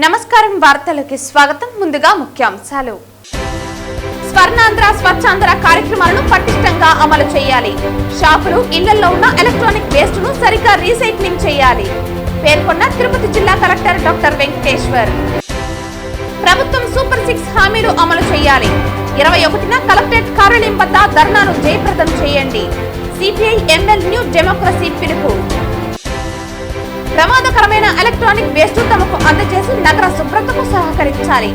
నమస్కారం వార్తలకు స్వాగతం ముందుగా ముఖ్యాంశాలు స్వర్ణాంధ్ర స్వచ్ఛాంధ్ర కార్యక్రమాలను పటిష్టంగా అమలు చేయాలి షాపులు ఇళ్లలో ఉన్న ఎలక్ట్రానిక్ వేస్ట్ ను సరిగ్గా రీసైక్లింగ్ చేయాలి పేర్కొన్న తిరుపతి జిల్లా కలెక్టర్ డాక్టర్ వెంకటేశ్వర్ ప్రభుత్వం సూపర్ 6 హామీలు అమలు చేయాలి 21న కలెక్టరేట్ కార్యాలయం వద్ద ధర్నాను జయప్రదం చేయండి సిపిఐ ఎంఎల్ న్యూ డెమోక్రసీ పిలుపు ప్రమాదకరమైన ఎలక్ట్రానిక్ వేస్ట్ తమకు అందజేసి నగర శుభ్రతకు సహకరించాలి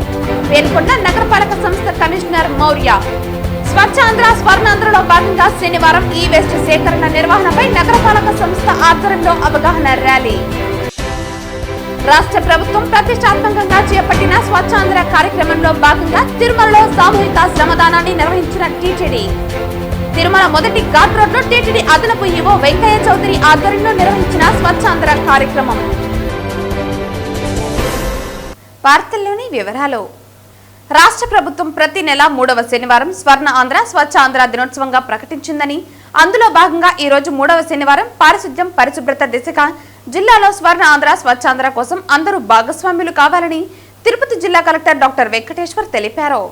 పేర్కొన్న నగరపాలక సంస్థ కమిషనర్ మౌర్య స్వచ్ఛాంధ్ర స్వర్ణాంధ్రలో భాగంగా శనివారం ఈ వేస్ట్ సేకరణ నిర్వహణపై నగరపాలక సంస్థ ఆధ్వర్యంలో అవగాహన ర్యాలీ రాష్ట్ర ప్రభుత్వం ప్రతిష్టాత్మకంగా చేపట్టిన స్వచ్ఛాంధ్ర కార్యక్రమంలో భాగంగా తిరుమలలో సామూహిక శ్రమదానాన్ని నిర్వహించిన టీటీడీ తిరుమల మొదటి ఘాట్ రోడ్ లో టీటీడీ అదనపు ఈవో వెంకయ్య చౌదరి ఆధ్వర్యంలో నిర్వహించిన స్వచ్ఛాంధ్ర కార్యక్రమం. వార్తల్లోని వివరాలు రాష్ట్ర ప్రభుత్వం ప్రతి నెల 3వ శనివారం స్వర్ణ ఆంధ్ర స్వచ్ఛాంధ్ర దినోత్సవంగా ప్రకటించిందని అందులో భాగంగా ఈ రోజు 3వ శనివారం పారిశుద్ధ్యం పరిశుభ్రత దిశగా జిల్లాలో స్వర్ణ ఆంధ్ర స్వచ్ఛాంధ్ర కోసం అందరూ భాగస్వాములు కావాలని తిరుపతి జిల్లా కలెక్టర్ డాక్టర్ వెంకటేశ్వర్ తెలిపారు.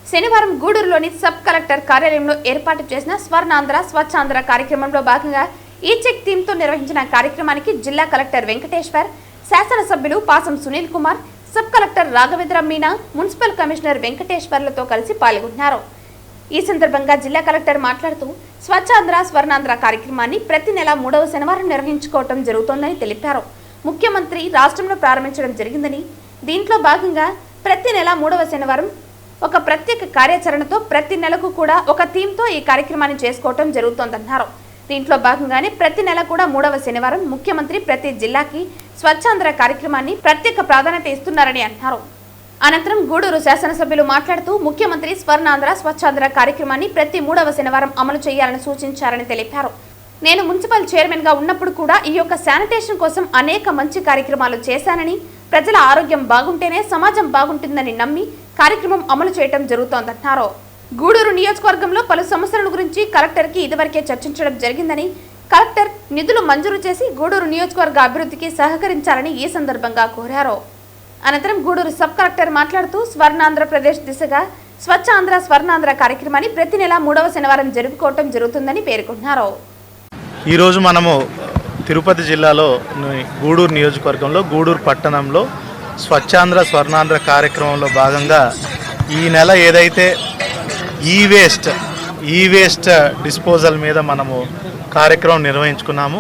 శనివారం గూడూరులోని సబ్ కలెక్టర్ కార్యాలయంలో ఏర్పాటు చేసిన స్వర్ణాంధ్ర స్వచ్ఛాంధ్ర కార్యక్రమంలో భాగంగా ఈ చెక్ టీమ్ తో నిర్వహించిన కార్యక్రమానికి జిల్లా కలెక్టర్ వెంకటేశ్వర్, శాసనసభ్యులు Pasam Sunil Kumar, sub collector Raghavendra Meena, municipal commissioner వెంకటేశ్వర్లతో కలిసి పాల్గొన్నారు. ఈ సందర్భంగా జిల్లా కలెక్టర్ మాట్లాడుతూ స్వచ్ఛాంధ్ర స్వర్ణాంధ్ర కార్యక్రమాన్ని ప్రతి నెల 3వ శనివారం నిర్వహించుకోవడం జరుగుతోందని తెలిపారు. ముఖ్యమంత్రి రాష్ట్రంలో ప్రారంభించడం జరిగిందని దీంట్లో భాగంగా ప్రతి నెల 3వ శనివారం ఒక ప్రత్యేక కార్యాచరణతో ప్రతి నెలకు కూడా ఒక థీమ్తో ఈ కార్యక్రమాన్ని చేసుకోవటం జరుగుతోందన్నారు. దీంట్లో భాగంగానే ప్రతి నెల కూడా 3వ శనివారం ముఖ్యమంత్రి ప్రతి జిల్లాకి స్వచ్ఛాంధ్ర కార్యక్రమాన్ని ప్రత్యేక ప్రాధాన్యత ఇస్తున్నారని అన్నారు. అనంతరం గూడూరు శాసనసభ్యులు మాట్లాడుతూ ముఖ్యమంత్రి స్వర్ణాంధ్ర స్వచ్ఛాంధ్ర కార్యక్రమాన్ని ప్రతి 3వ శనివారం అమలు చేయాలని సూచించారని తెలిపారు. నేను మున్సిపల్ చైర్మన్ గా ఉన్నప్పుడు కూడా ఈ యొక్క శానిటేషన్ కోసం అనేక మంచి కార్యక్రమాలు చేశానని, ప్రజల ఆరోగ్యం బాగుంటేనే సమాజం బాగుంటుందని నమ్మి కార్యక్రమం అమలు చేయడం జరుగుతోందన్నారు. గూడూరు నియోజకవర్గంలో పలు సమస్యల గురించి కలెక్టర్ కి ఇదివరకే చర్చించడం జరిగిందని, కలెక్టర్ నిధులు మంజూరు చేసి గూడూరు నియోజకవర్గ అభివృద్ధికి సహకరించాలని ఈ సందర్భంగా కోరారు. అనంతరం గూడూరు సబ్ కలెక్టర్ మాట్లాడుతూ స్వర్ణాంధ్రప్రదేశ్ దిశగా స్వచ్ఛాంధ్ర స్వర్ణాంధ్ర కార్యక్రమాన్ని ప్రతి నెల 3వ శనివారం జరుపుకోవటం జరుగుతుందని పేర్కొన్నారు. ఈరోజు మనము తిరుపతి జిల్లాలో గూడూరు నియోజకవర్గంలో గూడూరు పట్టణంలో స్వచ్ఛాంధ్ర స్వర్ణాంధ్ర కార్యక్రమంలో భాగంగా ఈ నెల ఏదైతే ఈ వేస్ట్ డిస్పోజల్ మీద మనము కార్యక్రమం నిర్వహించుకున్నాము.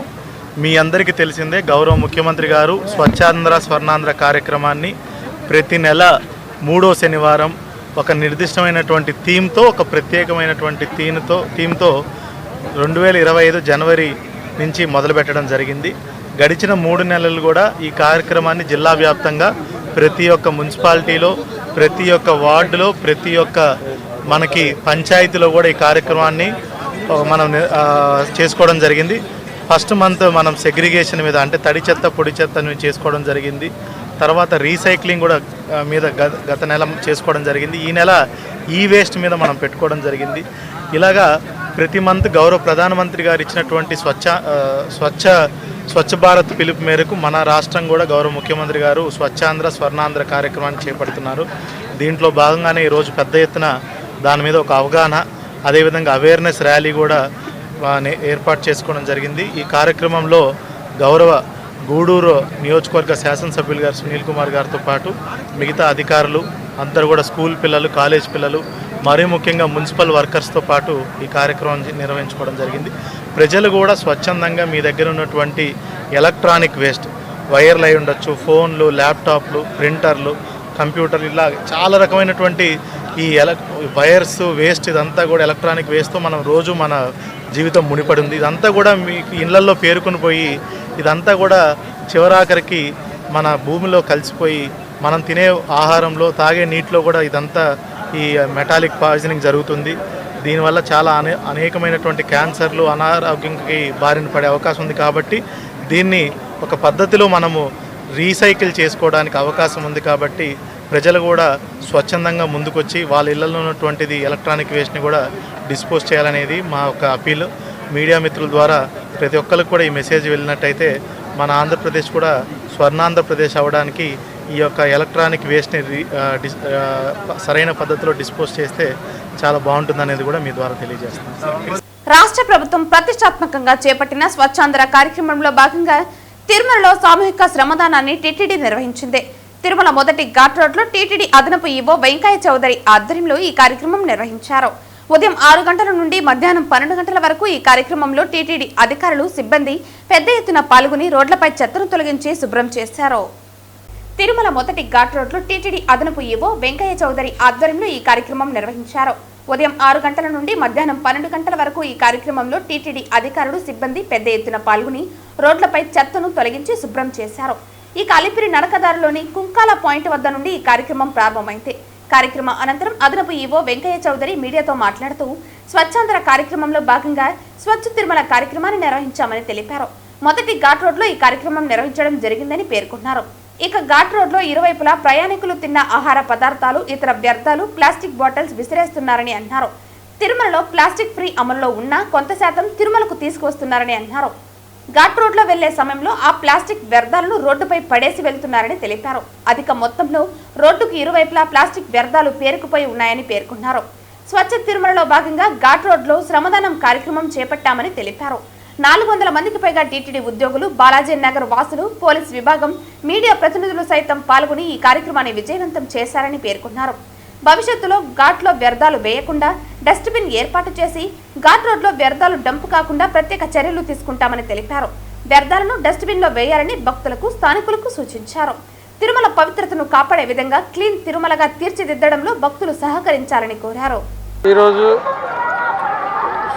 మీ అందరికీ తెలిసిందే, గౌరవ ముఖ్యమంత్రి గారు స్వచ్ఛాంధ్ర స్వర్ణాంధ్ర కార్యక్రమాన్ని ప్రతి నెల 3వ శనివారం ఒక నిర్దిష్టమైనటువంటి థీమ్తో, ఒక ప్రత్యేకమైనటువంటి థీమ్తో 2025 జనవరి నుంచి మొదలుపెట్టడం జరిగింది. గడిచిన 3 నెలలు కూడా ఈ కార్యక్రమాన్ని జిల్లా వ్యాప్తంగా ప్రతి ఒక్క మున్సిపాలిటీలో, ప్రతి ఒక్క వార్డులో, ప్రతి ఒక్క మనకి పంచాయతీలో కూడా ఈ కార్యక్రమాన్ని మనం చేసుకోవడం జరిగింది. ఫస్ట్ మంత్ మనం సెగ్రిగేషన్ మీద, అంటే తడి చెత్త పొడి చెత్తని చేసుకోవడం జరిగింది. తర్వాత రీసైక్లింగ్ కూడా మీద గత నెల చేసుకోవడం జరిగింది. ఈ నెల ఈ వేస్ట్ మీద మనం పెట్టుకోవడం జరిగింది. ఇలాగా ప్రతి మంత్ గౌరవ ప్రధానమంత్రి గారు ఇచ్చినటువంటి స్వచ్ఛ భారత్ పిలుపు మేరకు మన రాష్ట్రం కూడా గౌరవ ముఖ్యమంత్రి గారు స్వచ్ఛాంధ్ర స్వర్ణాంధ్ర కార్యక్రమాన్ని చేపడుతున్నారు. దీంట్లో భాగంగానే ఈరోజు పెద్ద ఎత్తున దాని మీద ఒక అవగాహన, అదేవిధంగా అవేర్నెస్ ర్యాలీ కూడా ఏర్పాటు చేసుకోవడం జరిగింది. ఈ కార్యక్రమంలో గౌరవ గూడూరు నియోజకవర్గ శాసనసభ్యులు గారు సునీల్ కుమార్ గారితో పాటు మిగతా అధికారులు అందరూ కూడా, స్కూల్ పిల్లలు, కాలేజ్ పిల్లలు, మరీ ముఖ్యంగా మున్సిపల్ వర్కర్స్తో పాటు ఈ కార్యక్రమం నిర్వహించుకోవడం జరిగింది. ప్రజలు కూడా స్వచ్ఛందంగా మీ దగ్గర ఉన్నటువంటి ఎలక్ట్రానిక్ వేస్ట్, వైర్లు అయి ఉండొచ్చు, ఫోన్లు, ల్యాప్టాప్లు, ప్రింటర్లు, కంప్యూటర్లు, ఇలా చాలా రకమైనటువంటి ఈ వైర్స్ వేస్ట్, ఇదంతా కూడా ఎలక్ట్రానిక్ వేస్ట్తో మనం రోజు మన జీవితం ముడిపడి ఉంది. ఇదంతా కూడా మీకు ఇళ్లల్లో పేరుకొని పోయి ఇదంతా కూడా చివరాఖరికి మన భూమిలో కలిసిపోయి మనం తినే ఆహారంలో, తాగే నీటిలో కూడా ఇదంతా ఈ మెటాలిక్ పాయిజనింగ్ జరుగుతుంది. దీనివల్ల చాలా అనేకమైనటువంటి క్యాన్సర్లు, అనారోగ్యంకి బారిన పడే అవకాశం ఉంది. కాబట్టి దీన్ని ఒక పద్ధతిలో మనము రీసైకిల్ చేసుకోవడానికి అవకాశం ఉంది. కాబట్టి ప్రజలు కూడా స్వచ్ఛందంగా ముందుకొచ్చి వాళ్ళ ఇళ్లలో ఉన్నటువంటిది ఎలక్ట్రానిక్ వేస్ట్ని కూడా డిస్పోజ్ చేయాలనేది మా యొక్క అపీల్. మీడియా మిత్రుల ద్వారా ప్రతి ఒక్కరికి కూడా ఈ మెసేజ్ వెళ్ళినట్టయితే మన ఆంధ్రప్రదేశ్ కూడా స్వర్ణాంధ్రప్రదేశ్ అవ్వడానికి ఈ యొక్క ఎలక్ట్రానిక్ వేస్ట్ని సరైన పద్ధతిలో డిస్పోజ్ చేస్తే చాలా బాగుంటుందనేది కూడా మీ ద్వారా తెలియజేస్తున్నాను. రాష్ట్ర ప్రభుత్వం ప్రతిష్టాత్మకంగా చేపట్టిన స్వచ్ఛాంధ్ర కార్యక్రమంలో భాగంగా తిరుమలలో సామూహిక శ్రమదానాన్ని టీటీడీ నిర్వహించింది. తిరుమల మొదటి ఘాట్ రోడ్లో టీటీడీ అదనపు ఈవో వెంకయ్య చౌదరి ఆధ్వర్యంలో ఈ కార్యక్రమం నిర్వహించారు. ఉదయం 6 గంటల నుండి మధ్యాహ్నం 12 గంటల వరకు ఈ కార్యక్రమంలో టీటీడీ అధికారులు, సిబ్బంది పెద్ద ఎత్తున పాల్గొని రోడ్లపై చెత్తను తొలగించి శుభ్రం చేశారు. తిరుమల మొదటి ఘాట్ రోడ్లో టీటీడీ అదనపు ఈవో వెంకయ్య చౌదరి ఆధ్వర్యంలో ఈ కార్యక్రమం నిర్వహించారు. ఉదయం 6 గంటల నుండి మధ్యాహ్నం 12 గంటల వరకు ఈ కార్యక్రమంలో టీటీడీ అధికారులు, సిబ్బంది పెద్ద ఎత్తున పాల్గొని రోడ్లపై చెత్తను తొలగించి శుభ్రం చేశారు. ఈ అలిపిరి నడకదారిలోని కుంకాల పాయింట్ వద్ద నుండి ఈ కార్యక్రమం ప్రారంభమైంది. కార్యక్రమం అనంతరం అదనపు ఈవో వెంకయ్య చౌదరి మీడియాతో మాట్లాడుతూ స్వచ్ఛాంధ్ర కార్యక్రమంలో భాగంగా స్వచ్ఛ తిరుమల కార్యక్రమాన్ని నిర్వహించామని తెలిపారు. మొదటి ఘాట్ రోడ్లో ఈ కార్యక్రమం నిర్వహించడం జరిగిందని పేర్కొన్నారు. ఇక ఘాట్ రోడ్లో ఇరువైపులా ప్రయాణికులు తిన్న ఆహార పదార్థాలు, ఇతర వ్యర్థాలు, ప్లాస్టిక్ బాటిల్స్ విసిరేస్తున్నారని అన్నారు. తిరుమలలో ప్లాస్టిక్ ఫ్రీ అమలులో ఉన్నా కొంత శాతం తిరుమలకు తీసుకువస్తున్నారని అన్నారు. ఘాట్ రోడ్లో వెళ్లే సమయంలో ఆ ప్లాస్టిక్ వ్యర్థాలను రోడ్డుపై పడేసి వెళ్తున్నారని తెలిపారు. అధిక మొత్తంలో రోడ్డుకు ఇరువైపులా ప్లాస్టిక్ వ్యర్థాలు పేరుకుపోయి ఉన్నాయని పేర్కొన్నారు. స్వచ్ఛ తిరుమలలో భాగంగా ఘాట్ రోడ్లో శ్రమదానం కార్యక్రమం చేపట్టామని తెలిపారు. 400 మందికి పైగా టీటీడీ ఉద్యోగులు, బాలాజీ నగర్ వాసులు, పోలీస్ విభాగం, మీడియా ప్రతినిధులు సైతం పాల్గొని ఈ కార్యక్రమాన్ని విజయవంతం చేశారని పేర్కొన్నారు. భవిష్యత్తులో ఘాట్లో వ్యర్థాలు వేయకుండా డస్ట్బిన్ ఏర్పాటు చేసి ఘాట్ రోడ్లో వ్యర్థాలు డంపు కాకుండా ప్రత్యేక చర్యలు తీసుకుంటామని తెలిపారు. వ్యర్థాలను డస్ట్బిన్ లో వేయాలని భక్తులకు, స్థానికులకు సూచించారు. తిరుమల పవిత్రతను కాపాడే విధంగా క్లీన్ తిరుమలగా తీర్చిదిద్దడంలో భక్తులు సహకరించాలని కోరారు. ఈరోజు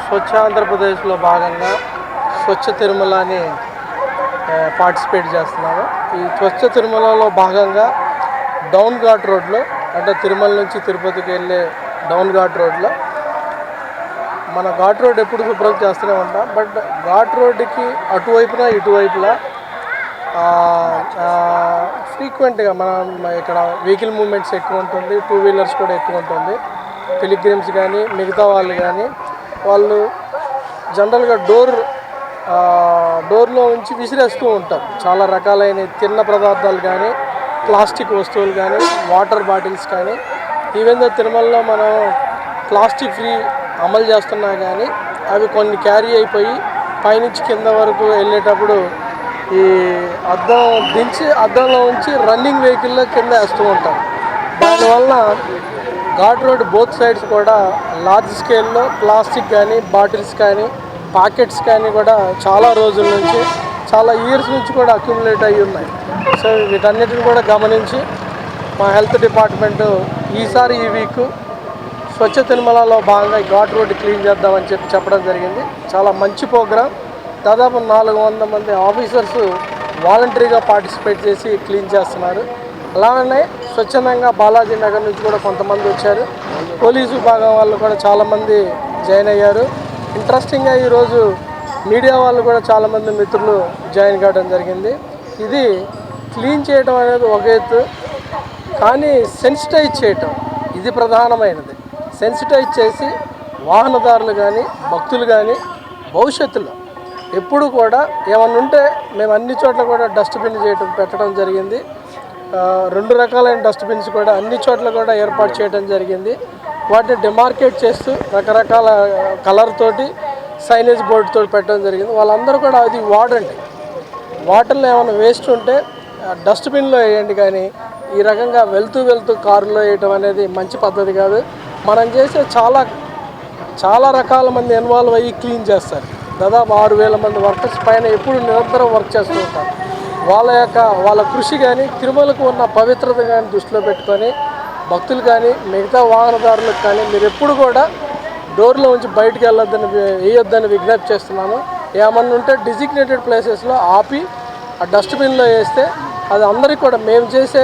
స్వచ్ఛ ఆంధ్రప్రదేశ్లో భాగంగా స్వచ్ఛ తిరుమలని పార్టిసిపేట్ చేస్తున్నాము. ఈ స్వచ్ఛ తిరుమలలో భాగంగా డౌన్ ఘాట్ రోడ్లో, అంటే తిరుమల నుంచి తిరుపతికి వెళ్ళే డౌన్ ఘాట్ రోడ్లో మన ఘాట్ రోడ్ ఎప్పుడు శుభ్రం చేస్తూనే ఉంటాం. బట్ ఘాట్ రోడ్డుకి అటువైపున ఇటువైపులా ఫ్రీక్వెంట్గా మనం ఇక్కడ వెహికల్ మూవ్మెంట్స్ ఎక్కువ ఉంటుంది, 2 వీలర్స్ కూడా ఎక్కువ ఉంటుంది. పిలిగ్రిమ్స్ కానీ మిగతా వాళ్ళు కానీ వాళ్ళు జనరల్గా డోర్లో ఉంచి విసిరేస్తూ ఉంటారు. చాలా రకాలైన తిన్న పదార్థాలు కానీ, ప్లాస్టిక్ వస్తువులు కానీ, వాటర్ బాటిల్స్ కానీ. ఈవెన్ తిరుమలలో మనం ప్లాస్టిక్ ఫ్రీ అమలు చేస్తున్నా కానీ అవి కొన్ని క్యారీ అయిపోయి పైనుంచి కింద వరకు వెళ్ళేటప్పుడు ఈ అద్దంలో ఉంచి రన్నింగ్ వెహికల్లో కింద వేస్తూ ఉంటారు. దానివల్ల ఘాట్ రోడ్ బోత్ సైడ్స్ కూడా లార్జ్ స్కేల్లో ప్లాస్టిక్ కానీ, బాటిల్స్ కానీ, పాకెట్స్ కానీ కూడా చాలా రోజుల నుంచి, చాలా ఇయర్స్ నుంచి కూడా అక్యుములేట్ అయ్యి ఉన్నాయి. సో వీటన్నిటిని కూడా గమనించి మా హెల్త్ డిపార్ట్మెంటు ఈసారి ఈ వీక్ స్వచ్ఛ తిరుమలలో భాగంగా ఘాట్ రోడ్ క్లీన్ చేద్దామని చెప్పడం జరిగింది. చాలా మంచి ప్రోగ్రాం. దాదాపు 400 మంది ఆఫీసర్స్ వాలంటరీగా పార్టిసిపేట్ చేసి క్లీన్ చేస్తున్నారు. అలానే స్వచ్ఛందంగా బాలాజీ నగర్ నుంచి కూడా కొంతమంది వచ్చారు. పోలీసు విభాగం వాళ్ళు కూడా చాలామంది జాయిన్ అయ్యారు. ఇంట్రెస్టింగ్గా ఈరోజు మీడియా వాళ్ళు కూడా చాలామంది మిత్రులు జాయిన్ కావడం జరిగింది. ఇది క్లీన్ చేయడం అనేది ఒక ఎత్తు, కానీ సెన్సిటైజ్ చేయటం ఇది ప్రధానమైనది. సెన్సిటైజ్ చేసి వాహనదారులు కానీ, భక్తులు కానీ భవిష్యత్తులో ఎప్పుడు కూడా ఏమన్నా ఉంటే మేము అన్ని చోట్ల కూడా డస్ట్బిన్ పెట్టడం జరిగింది. 2 రకాలైన డస్ట్బిన్స్ కూడా అన్ని చోట్ల కూడా ఏర్పాటు చేయడం జరిగింది. వాటిని డిమార్కేట్ చేస్తూ రకరకాల కలర్ తోటి సైనేజ్ బోర్డుతో పెట్టడం జరిగింది. వాళ్ళందరూ కూడా అది వాడండి, వాటర్లో ఏమైనా వేస్ట్ ఉంటే డస్ట్బిన్లో వేయండి, కానీ ఈ రకంగా వెళ్తూ కారులో వేయటం అనేది మంచి పద్ధతి కాదు. మనం చేసే చాలా రకాల మంది ఇన్వాల్వ్ అయ్యి క్లీన్ చేస్తారు. దాదాపు 6000 మంది వర్కర్స్ పైన ఎప్పుడు నిరంతరం వర్క్ చేస్తూ ఉంటారు. వాళ్ళ కృషి కానీ, తిరుమలకు ఉన్న పవిత్రత కానీ దృష్టిలో పెట్టుకొని భక్తులు కానీ, మిగతా వాహనదారులకు కానీ మీరు ఎప్పుడు కూడా డోర్లో ఉంచి బయటికి వేయొద్దని విజ్ఞప్తి చేస్తున్నాను. ఏమన్నా ఉంటే డిజిగ్నేటెడ్ ప్లేసెస్లో ఆపి ఆ డస్ట్బిన్లో వేస్తే అది అందరికీ కూడా మేము చేసే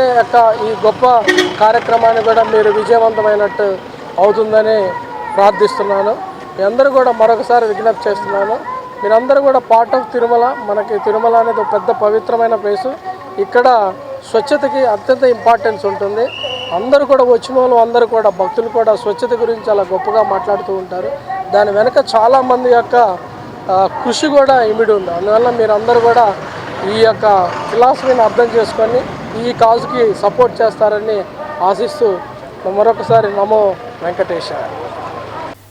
ఈ గొప్ప కార్యక్రమాన్ని కూడా మీరు విజయవంతమైనట్టు అవుతుందని ప్రార్థిస్తున్నాను. మీ అందరూ కూడా మరొకసారి విజ్ఞప్తి చేస్తున్నాను. మీరందరూ కూడా పార్ట్ ఆఫ్ తిరుమల. మనకి తిరుమల అనేది ఒక పెద్ద పవిత్రమైన ప్లేసు. ఇక్కడ స్వచ్ఛతకి అత్యంత ఇంపార్టెన్స్ ఉంటుంది. అందరూ కూడా వచ్చిన వాళ్ళు అందరూ కూడా భక్తులు కూడా స్వచ్ఛత గురించి చాలా గొప్పగా మాట్లాడుతూ ఉంటారు. దాని వెనక చాలామంది యొక్క కృషి కూడా ఇమిడి ఉంది. అందువల్ల మీరందరూ కూడా ఈ యొక్క ఫిలాసఫీని అర్థం చేసుకొని ఈ కాజ్కి సపోర్ట్ చేస్తారని ఆశిస్తూ మరొకసారి నమో వెంకటేశాయ.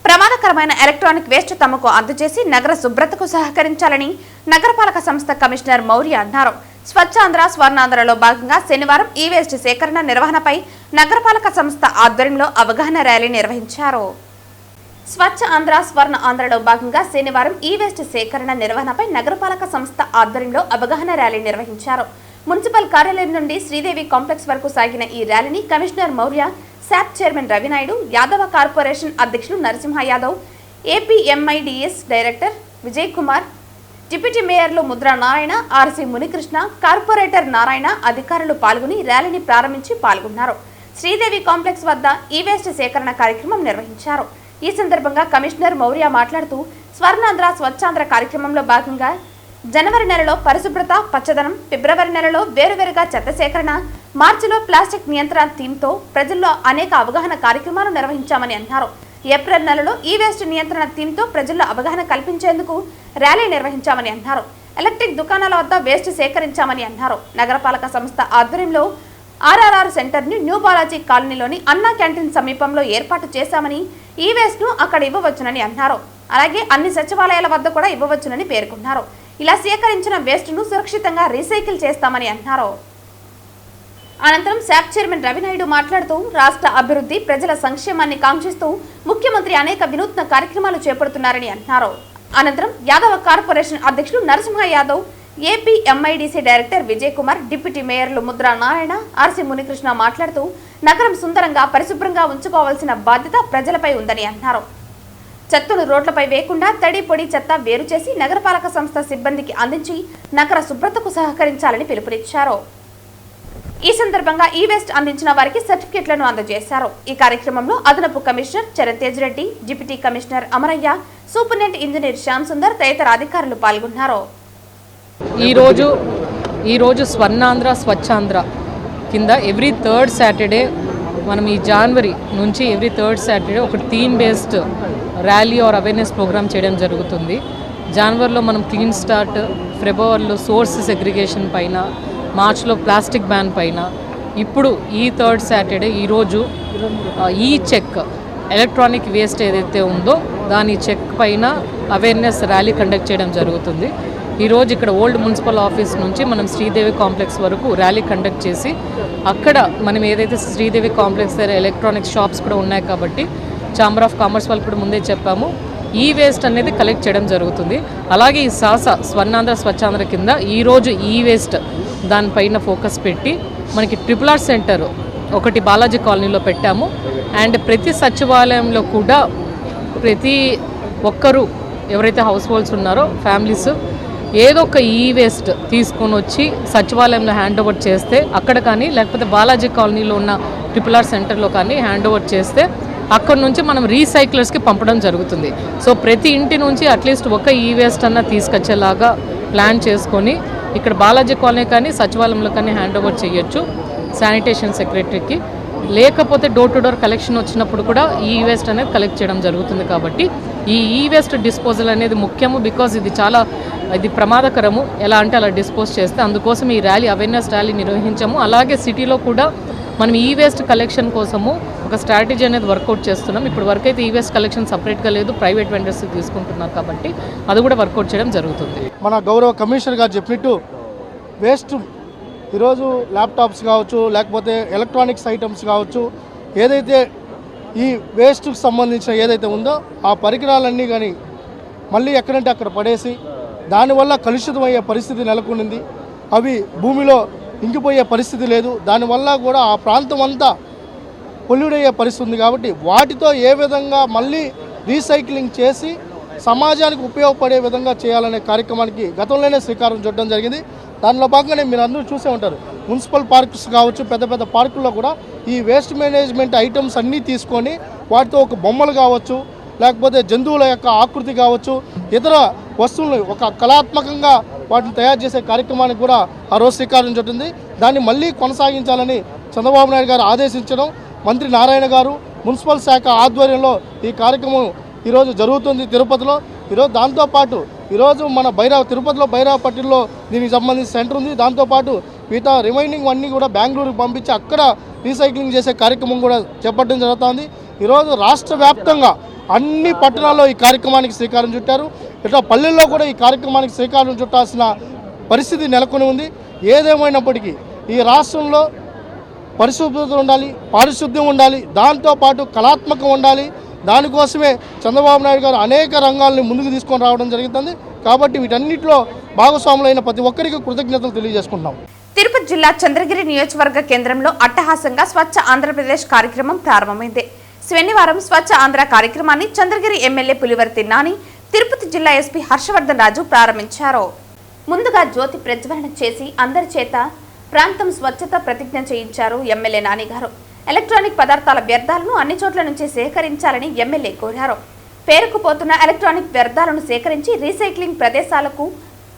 ప్రమాదకరమైన ఎలక్ట్రానిక్ వేస్ట్ తమకు అందజేసి నగర శుభ్రతకు సహకరించాలని నగరపాలక సంస్థ కమిషనర్ మౌర్య అన్నారు. స్వచ్ఛాంధ్ర స్వర్ణాంధ్రలో భాగంగా శనివారం ఈ వేస్ట్ సేకరణ నిర్వహణపై నగరపాలక సంస్థ ఆధ్వర్యంలో అవగాహన ర్యాలీ నిర్వహించారు. స్వచ్ఛ ఆంధ్ర స్వర్ణ ఆంధ్రలో భాగంగా శనివారం ఈ వేస్ట్ సేకరణ నిర్వహణపై నగరపాలక సంస్థ ఆధ్వర్యంలో అవగాహన ర్యాలీ నిర్వహించారు. మున్సిపల్ కార్యాలయం నుండి శ్రీదేవి కాంప్లెక్స్ వరకు సాగిన ఈ ర్యాలీని commissioner Maurya, SAAP chairman Ravi Naidu, Yadava corporation అధ్యక్షులు Narasimha Yadav, APMIDS director Vijay Kumar, deputy మేయర్లు ముద్రా నారాయణ, ఆర్సీ మునికృష్ణ, కార్పొరేటర్ నారాయణ అధికారులు పాల్గొని ర్యాలీని ప్రారంభించి పాల్గొన్నారు. శ్రీదేవి కాంప్లెక్స్ వద్ద ఈ వేస్ట్ సేకరణ కార్యక్రమం నిర్వహించారు. ఈ సందర్భంగా కమిషనర్ మౌర్య మాట్లాడుతూ స్వర్ణాంధ్ర స్వచ్ఛాంధ్ర కార్యక్రమంలో భాగంగా జనవరి నెలలో పరిశుభ్రత పచ్చదనం, ఫిబ్రవరి నెలలో వేరువేరుగా చెత్త సేకరణ, మార్చిలో ప్లాస్టిక్ నియంత్రణ థీమ్తో ప్రజల్లో అనేక అవగాహన కార్యక్రమాలు నిర్వహించామని అన్నారు. ఏప్రిల్ నెలలో ఈ వేస్ట్ నియంత్రణ థీమ్తో ప్రజల్లో అవగాహన కల్పించేందుకు ర్యాలీ నిర్వహించామని అన్నారు. ఎలక్ట్రిక్ దుకాణాల వద్ద వేస్ట్ సేకరించామని అన్నారు. నగరపాలక సంస్థ ఆధ్వర్యంలో ఆర్ఆర్ఆర్ సెంటర్ని న్యూ బాలాజీ కాలనీలోని అన్నా క్యాంటీన్ సమీపంలో ఏర్పాటు చేశామని, ఈ వేస్ట్ను అక్కడ ఇవ్వవచ్చునని అన్నారు. అలాగే అన్ని సచివాలయాల వద్ద కూడా ఇవ్వవచ్చునని పేర్కొన్నారు. ఇలా సేకరించిన వేస్ట్ను సురక్షితంగా రీసైకిల్ చేస్తామని అన్నారు. అనంతరం శాప్ చైర్మన్ రవినాయుడు మాట్లాడుతూ రాష్ట్ర అభివృద్ధి, ప్రజల సంక్షేమాన్ని కాంక్షిస్తూ ముఖ్యమంత్రి అనేక వినూత్న కార్యక్రమాలు చేపడుతున్నారని అన్నారు. అనంతరం యాదవ కార్పొరేషన్ అధ్యక్షులు Narasimha Yadav, APMIDC director Vijay Kumar, deputy మేయర్లు ముద్రా నారాయణ, ఆర్సీ మునికృష్ణ మాట్లాడుతూ నగరం సుందరంగా పరిశుభ్రంగా ఉంచుకోవాల్సిన బాధ్యత ప్రజలపై ఉందని అన్నారు. చెత్తను రోడ్లపై వేయకుండా తడి పొడి చెత్త వేరు చేసి నగరపాలక సంస్థ సిబ్బందికి అందించి నగర శుభ్రతకు సహకరించాలని పిలుపునిచ్చారు. ఈ సందర్భంగా ఈ వేస్ట్ అందించిన వారికి సర్టిఫికెట్లను అందజేశారు. ఈ కార్యక్రమంలో అదనపు commissioner Charan Tej Reddy, deputy commissioner Amarayya, superintendent engineer Shyam Sundar తదితర అధికారులు పాల్గొన్నారు. ఈరోజు స్వర్ణాంధ్ర స్వచ్ఛాంధ్ర కింద ఎవ్రీ థర్డ్ సాటర్డే మనం ఈ జనవరి నుంచి ఎవ్రీ థర్డ్ సాటర్డే ఒక theme based rally or awareness programme చేయడం జరుగుతుంది. జనవరిలో మనం క్లీన్ స్టార్ట్, ఫిబ్రవరిలో సోర్స్ సెగ్రిగేషన్ పైన, మార్చ్లో ప్లాస్టిక్ బ్యాన్ పైన, ఇప్పుడు ఈ థర్డ్ సాటర్డే ఈరోజు ఈ చెక్ ఎలక్ట్రానిక్ వేస్ట్ ఏదైతే ఉందో దాని చెక్ పైన అవేర్నెస్ ర్యాలీ కండక్ట్ చేయడం జరుగుతుంది. ఈరోజు ఇక్కడ ఓల్డ్ మున్సిపల్ ఆఫీస్ నుంచి మనం శ్రీదేవి కాంప్లెక్స్ వరకు ర్యాలీ కండక్ట్ చేసి అక్కడ మనం ఏదైతే శ్రీదేవి కాంప్లెక్స్ దగ్గర ఎలక్ట్రానిక్ షాప్స్ కూడా ఉన్నాయి కాబట్టి ఛాంబర్ ఆఫ్ కామర్స్ వాళ్ళు కూడా ముందే చెప్పాము, ఈ వేస్ట్ అనేది కలెక్ట్ చేయడం జరుగుతుంది. అలాగే ఈ స్వర్ణాంధ్ర స్వచ్ఛాంధ్ర కింద ఈరోజు ఈ వేస్ట్ దానిపైన ఫోకస్ పెట్టి మనకి RRR సెంటర్ ఒకటి బాలాజీ కాలనీలో పెట్టాము. అండ్ ప్రతి సచివాలయంలో కూడా ప్రతి ఒక్కరూ ఎవరైతే హౌస్ హోల్డ్స్ ఉన్నారో ఫ్యామిలీస్ ఏదో ఒక ఈ వేస్ట్ తీసుకొని వచ్చి సచివాలయంలో హ్యాండ్ ఓవర్ చేస్తే అక్కడ కానీ, లేకపోతే బాలాజీ కాలనీలో ఉన్న RRR సెంటర్లో కానీ హ్యాండ్ ఓవర్ చేస్తే అక్కడ నుంచి మనం రీసైక్లర్స్కి పంపడం జరుగుతుంది. సో ప్రతి ఇంటి నుంచి అట్లీస్ట్ ఒక ఈ వేస్ట్ అన్న తీసుకొచ్చేలాగా ప్లాన్ చేసుకొని ఇక్కడ బాలాజీ కాలనీ కానీ సచివాలయంలో కానీ హ్యాండ్ ఓవర్ చేయొచ్చు శానిటేషన్ సెక్రటరీకి. లేకపోతే డోర్ టు డోర్ కలెక్షన్ వచ్చినప్పుడు కూడా ఈ వేస్ట్ అనేది కలెక్ట్ చేయడం జరుగుతుంది. కాబట్టి ఈ వేస్ట్ డిస్పోజల్ అనేది ముఖ్యము, బికాజ్ ఇది ప్రమాదకరము. ఎలా అంటే అలా డిస్పోజ్ చేస్తే అందుకోసం ఈ ర్యాలీ అవేర్నెస్ ర్యాలీ నిర్వహించాము. అలాగే సిటీలో కూడా మనం ఈ వేస్ట్ కలెక్షన్ కోసము ఒక స్ట్రాటజీ అనేది వర్కౌట్ చేస్తున్నాం. ఇప్పుడు వరకు అయితే ఈ వేస్ట్ కలెక్షన్ సపరేట్గా లేదు, ప్రైవేట్ వెండర్స్ తీసుకుంటున్నారు కాబట్టి అది కూడా వర్కౌట్ చేయడం జరుగుతుంది. మన గౌరవ కమిషనర్ గారు చెప్పినట్టు వేస్ట్ ఈరోజు ల్యాప్టాప్స్ కావచ్చు, లేకపోతే ఎలక్ట్రానిక్స్ ఐటమ్స్ కావచ్చు, ఏదైతే ఈ వేస్ట్కి సంబంధించిన ఏదైతే ఉందో ఆ పరికరాలన్నీ కానీ మళ్ళీ ఎక్కడంటే అక్కడ పడేసి దానివల్ల కలుషితమయ్యే పరిస్థితి నెలకొనింది. అవి భూమిలో ఇంకిపోయే పరిస్థితి లేదు. దానివల్ల కూడా ఆ ప్రాంతం అంతా పొల్యూట్ అయ్యే పరిస్థితి ఉంది. కాబట్టి వాటితో ఏ విధంగా మళ్ళీ రీసైక్లింగ్ చేసి సమాజానికి ఉపయోగపడే విధంగా చేయాలనే కార్యక్రమానికి గతంలోనే శ్రీకారం చుట్టడం జరిగింది. దానిలో భాగంగానే మీరు అందరూ చూసే ఉంటారు, మున్సిపల్ పార్క్స్ కావచ్చు, పెద్ద పెద్ద పార్కుల్లో కూడా ఈ వేస్ట్ మేనేజ్మెంట్ ఐటమ్స్ అన్నీ తీసుకొని వాటితో ఒక బొమ్మలు కావచ్చు, లేకపోతే జంతువుల యొక్క ఆకృతి కావచ్చు, ఇతర వస్తువులను ఒక కళాత్మకంగా వాటిని తయారు చేసే కార్యక్రమానికి కూడా ఆ రోజు శ్రీకారం చుట్టింది. దాన్ని మళ్ళీ కొనసాగించాలని చంద్రబాబు నాయుడు గారు ఆదేశించడం, మంత్రి నారాయణ గారు మున్సిపల్ శాఖ ఆధ్వర్యంలో ఈ కార్యక్రమం ఈరోజు జరుగుతుంది తిరుపతిలో. ఈరోజు దాంతోపాటు ఈరోజు మన తిరుపతిలో భైరవపట్టిలో దీనికి సంబంధించి సెంటర్ ఉంది. దాంతోపాటు మిగతా రిమైనింగ్ అన్నీ కూడా బెంగళూరుకి పంపించి అక్కడ రీసైక్లింగ్ చేసే కార్యక్రమం కూడా చేపట్టడం జరుగుతుంది. ఈరోజు రాష్ట్ర వ్యాప్తంగా అన్ని పట్టణాల్లో ఈ కార్యక్రమానికి శ్రీకారం చుట్టారు. ఇట్లా పల్లెల్లో కూడా ఈ కార్యక్రమానికి శ్రీకారం చుట్టాల్సిన పరిస్థితి నెలకొని ఉంది. ఏదేమైనప్పటికీ ఈ రాష్ట్రంలో పరిశుభ్రత ఉండాలి, పారిశుద్ధ్యం ఉండాలి, దాంతోపాటు కళాత్మకం ఉండాలి. దానికోసమే చంద్రబాబు నాయుడు గారు అనేక రంగాల్ని ముందుకు తీసుకొని రావడం జరుగుతుంది. కాబట్టి వీటన్నిటిలో భాగస్వాములైన ప్రతి ఒక్కరికి కృతజ్ఞతలు తెలియజేసుకుంటున్నాం. తిరుపతి జిల్లా చంద్రగిరి నియోజకవర్గ కేంద్రంలో అట్టహాసంగా స్వచ్ఛ ఆంధ్రప్రదేశ్ కార్యక్రమం ప్రారంభమైంది. శనివారం స్వచ్ఛ ఆంధ్ర కార్యక్రమాన్ని చంద్రగిరి ఎమ్మెల్యే పులివర్తి నాని, తిరుపతి జిల్లా ఎస్పీ హర్షవర్ధన్ రాజు ప్రారంభించారు. ముందుగా జ్యోతి ప్రజ్వలన చేసి అందరి చేత ప్రాంతం స్వచ్ఛత ప్రతిజ్ఞ చేయించారు ఎమ్మెల్యే నాని గారు. ఎలక్ట్రానిక్ పదార్థాల వ్యర్థాలను అన్ని చోట్ల నుంచి సేకరించాలని ఎమ్మెల్యే కోరారు. పేరుకుపోతున్న ఎలక్ట్రానిక్ వ్యర్థాలను సేకరించి రీసైక్లింగ్ ప్రదేశాలకు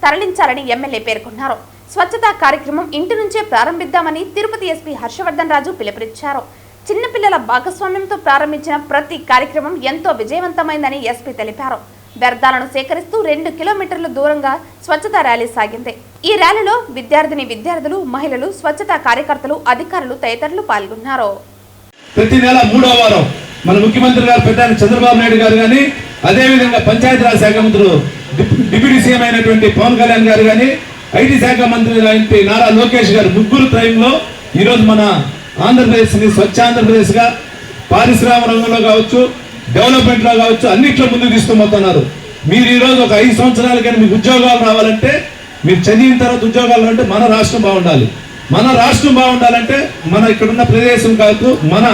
తరలించాలని ఎమ్మెల్యే పేర్కొన్నారు. స్వచ్ఛతా కార్యక్రమం ఇంటి నుంచే ప్రారంభిద్దామని తిరుపతి ఎస్పీ హర్షవర్ధన్ రాజు పిలుపునిచ్చారు. చిన్నపిల్లల భాగస్వామ్యంతో ప్రారంభించిన ప్రతి కార్యక్రమం ఎంతో విజయవంతమైందని ఎస్పీ తెలిపారు. వ్యర్థాలను సేకరిస్తూ 2 కిలోమీటర్ల దూరంగా స్వచ్ఛతా ర్యాలీ సాగింది. ఈ ర్యాలీలో విద్యార్థులు, మహిళలు, స్వచ్ఛతా కార్యకర్తలు, అధికారులు తదితరులు పాల్గొన్నారు. ప్రతి నెల 3వ వారం మన ముఖ్యమంత్రి గారు పెద్ద చంద్రబాబు నాయుడు గారు కానీ, అదేవిధంగా పంచాయతీరాజ్ శాఖ మంత్రులు డిప్యూటీ సీఎం అయినటువంటి పవన్ కళ్యాణ్ గారు కానీ, ఐటీ శాఖ మంత్రి అయినటువంటి నారా లోకేష్ గారు ముగ్గురు టైంలో ఈరోజు మన ఆంధ్రప్రదేశ్ని స్వచ్ఛ ఆంధ్రప్రదేశ్గా పారిశ్రామిక రంగంలో కావచ్చు, డెవలప్మెంట్లో కావచ్చు, అన్నిట్లో ముందుకు తీసుకుపోతున్నారు. మీరు ఈరోజు ఒక 5 సంవత్సరాల కానీ మీకు ఉద్యోగాలు రావాలంటే, మీరు చదివిన తర్వాత ఉద్యోగాలు అంటే మన రాష్ట్రం బాగుండాలి. మన రాష్ట్రం బాగుండాలంటే మన ఇక్కడున్న ప్రదేశం కాదు, మన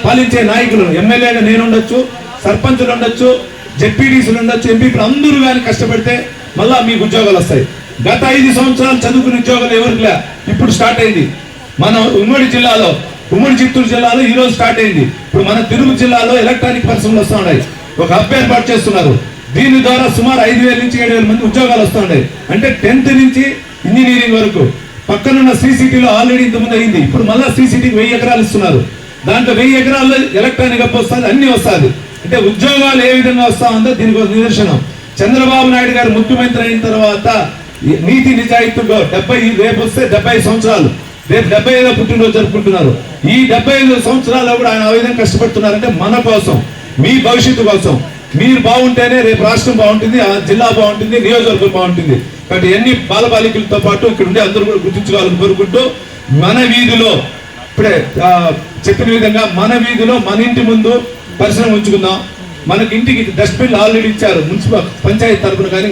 పాలించే నాయకులు, ఎమ్మెల్యేగా నేను ఉండొచ్చు, సర్పంచులు ఉండొచ్చు, జెడ్పీటీసీలు ఉండొచ్చు, ఎంపీలు అందరూ కానీ కష్టపడితే మళ్ళా మీకు ఉద్యోగాలు వస్తాయి. గత 5 సంవత్సరాలు చదువుకునే ఉద్యోగాలు ఎవరికి ఇప్పుడు స్టార్ట్ అయింది. మన ఉమ్మడి చిత్తూరు జిల్లాలో ఈ రోజు స్టార్ట్ అయింది. ఇప్పుడు మన తిరుపతి జిల్లాలో ఎలక్ట్రానిక్ పరిశ్రమలు వస్తూ ఉన్నాయి. ఒక హబ్ ఏర్పాటు చేస్తున్నారు. దీని ద్వారా సుమారు 5,000 నుంచి 7,000 మంది ఉద్యోగాలు వస్తూ ఉన్నాయి. అంటే 10th నుంచి ఇంజనీరింగ్ వరకు. పక్కనున్న శ్రీసిటీలో ఆల్రెడీ ఇంతకుముందు అయింది. ఇప్పుడు మళ్ళీ శ్రీసిటీకి 1000 ఎకరాలు ఇస్తున్నారు. దాంట్లో 1000 ఎకరాల్లో ఎలక్ట్రానిక్ హబ్ వస్తుంది, అన్ని వస్తుంది. అంటే ఉద్యోగాలు ఏ విధంగా వస్తా ఉందో దీనికి ఒక నిదర్శనం. చంద్రబాబు నాయుడు గారు ముఖ్యమంత్రి అయిన తర్వాత నీతి నిజాయితీగా రేపు వస్తే 75 సంవత్సరాలు, రేపు 75వ పుట్టినరోజు జరుపుకుంటున్నారు. ఈ 75 సంవత్సరాల్లో కూడా ఆయన ఆ విధంగా కష్టపడుతున్నారంటే మన కోసం, మీ భవిష్యత్తు కోసం. మీరు బాగుంటేనే రేపు రాష్ట్రం బాగుంటుంది, ఆ జిల్లా బాగుంటుంది, నియోజకవర్గం బాగుంటుంది. కాబట్టి అన్ని బాలబాలికలతో పాటు ఇక్కడ ఉండే అందరూ కూడా గుర్తించుకోవాలని కోరుకుంటూ, మన వీధిలో ఇప్పుడే చెప్పిన విధంగా మన వీధిలో మన ఇంటి ముందు పరిశ్రమ ఉంచుకుందాం. మనకి ఇంటికి డస్ట్బిన్ ఆల్రెడీ ఇచ్చారు మున్సిపల్ పంచాయతీ తరఫున కానీ